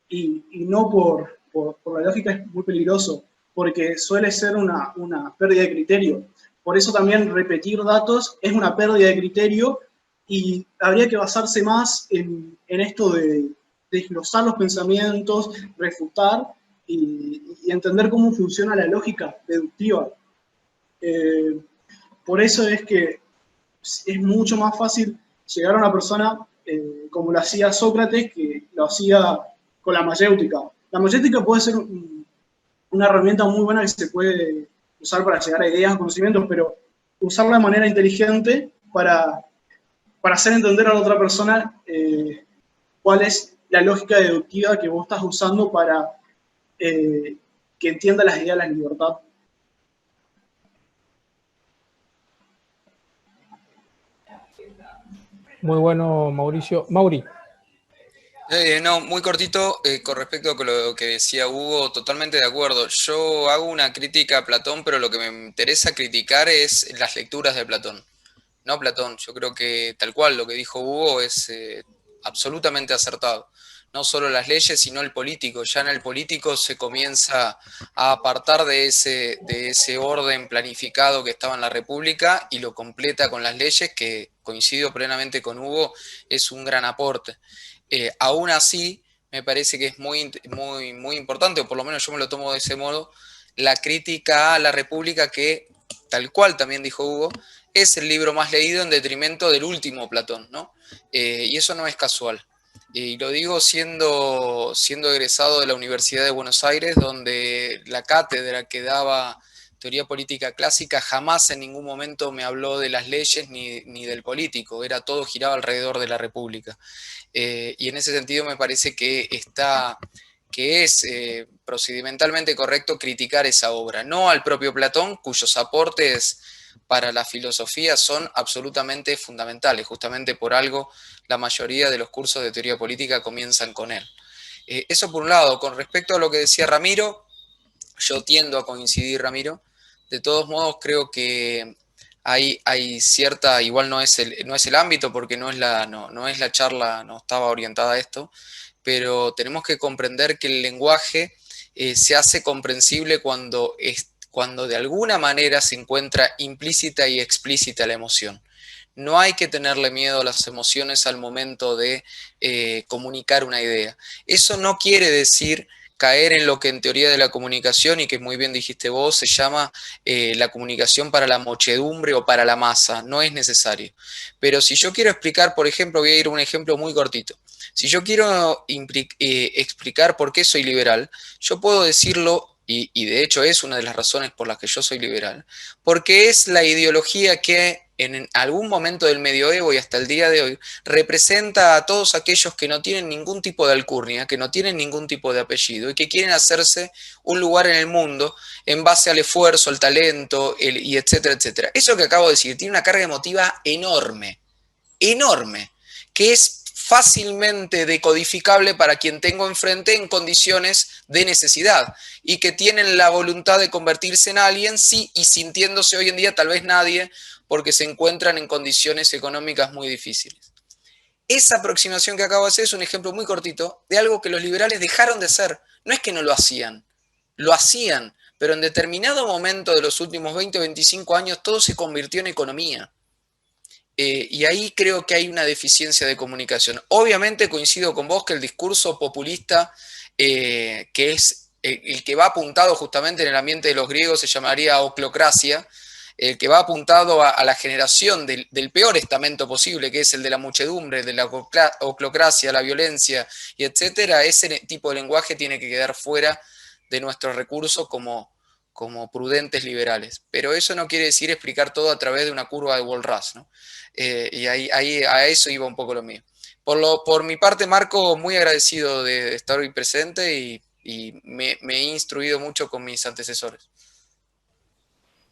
y no por la lógica, es muy peligroso, porque suele ser una pérdida de criterio. Por eso también repetir datos es una pérdida de criterio y habría que basarse más en esto de desglosar los pensamientos, refutar y entender cómo funciona la lógica deductiva. Por eso es que es mucho más fácil llegar a una persona como lo hacía Sócrates, que lo hacía con la mayéutica. La mayéutica puede ser una herramienta muy buena que se puede usar para llegar a ideas, conocimientos, pero usarla de manera inteligente para hacer entender a la otra persona cuál es la lógica deductiva que vos estás usando para que entienda las ideas de la libertad. Muy bueno, Mauricio. Mauri. No, muy cortito, con respecto a lo que decía Hugo, totalmente de acuerdo. Yo hago una crítica a Platón, pero lo que me interesa criticar es las lecturas de Platón. No Platón, yo creo que tal cual lo que dijo Hugo es absolutamente acertado. No solo las leyes, sino el político. Ya en el político se comienza a apartar de ese orden planificado que estaba en la República y lo completa con las leyes, que coincido plenamente con Hugo, es un gran aporte. Aún así, me parece que es muy importante, o por lo menos yo me lo tomo de ese modo, la crítica a la República, que, tal cual también dijo Hugo, es el libro más leído en detrimento del último Platón, ¿no? Y eso no es casual. Y lo digo siendo egresado de la Universidad de Buenos Aires, donde la cátedra que daba teoría política clásica jamás en ningún momento me habló de las leyes ni del político, todo giraba alrededor de la República. Y en ese sentido me parece que es procedimentalmente correcto criticar esa obra, no al propio Platón, cuyos aportes para la filosofía son absolutamente fundamentales. Justamente por algo la mayoría de los cursos de teoría política comienzan con él. Eso por un lado. Con respecto a lo que decía Ramiro, yo tiendo a coincidir, Ramiro. De todos modos, creo que hay cierta, igual no es el ámbito, porque no es la charla, no estaba orientada a esto, pero tenemos que comprender que el lenguaje se hace comprensible cuando de alguna manera se encuentra implícita y explícita la emoción. No hay que tenerle miedo a las emociones al momento de comunicar una idea. Eso no quiere decir caer en lo que en teoría de la comunicación, y que muy bien dijiste vos, se llama la comunicación para la muchedumbre o para la masa. No es necesario. Pero si yo quiero explicar, por ejemplo, voy a ir a un ejemplo muy cortito. Si yo quiero explicar por qué soy liberal, yo puedo decirlo, y de hecho es una de las razones por las que yo soy liberal, porque es la ideología que en algún momento del medioevo y hasta el día de hoy representa a todos aquellos que no tienen ningún tipo de alcurnia, que no tienen ningún tipo de apellido y que quieren hacerse un lugar en el mundo en base al esfuerzo, al talento, y etcétera, etcétera. Eso que acabo de decir tiene una carga emotiva enorme, que es fácilmente decodificable para quien tengo enfrente en condiciones de necesidad y que tienen la voluntad de convertirse en alguien, sí, y sintiéndose hoy en día tal vez nadie, porque se encuentran en condiciones económicas muy difíciles. Esa aproximación que acabo de hacer es un ejemplo muy cortito de algo que los liberales dejaron de hacer. No es que no lo hacían, pero en determinado momento de los últimos 20 o 25 años todo se convirtió en economía. Y ahí creo que hay una deficiencia de comunicación. Obviamente coincido con vos que el discurso populista, que es el que va apuntado justamente en el ambiente de los griegos, se llamaría oclocracia, el que va apuntado a la generación del peor estamento posible, que es el de la muchedumbre, de la oclocracia, la violencia, y etcétera. Ese tipo de lenguaje tiene que quedar fuera de nuestros recursos como prudentes liberales. Pero eso no quiere decir explicar todo a través de una curva de Walras, ¿no? Y ahí a eso iba un poco lo mío. Por mi parte, Marco, muy agradecido de estar hoy presente y me he instruido mucho con mis antecesores.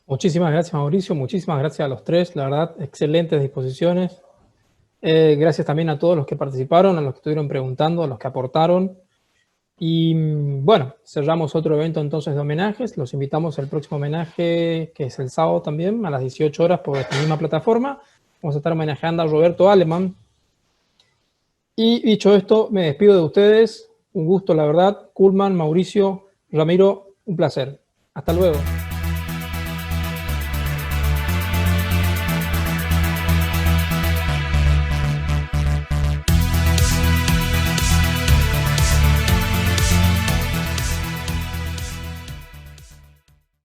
Muchísimas gracias, Mauricio. Muchísimas gracias a los tres. La verdad, excelentes disposiciones. Gracias también a todos los que participaron, a los que estuvieron preguntando, a los que aportaron. Y bueno, cerramos otro evento entonces de homenajes. Los invitamos al próximo homenaje, que es el sábado también, a las 18 horas por esta misma plataforma. Vamos a estar homenajeando a Roberto Alemann. Y dicho esto, me despido de ustedes. Un gusto, la verdad. Kuhlman, Mauricio, Ramiro, un placer. Hasta luego.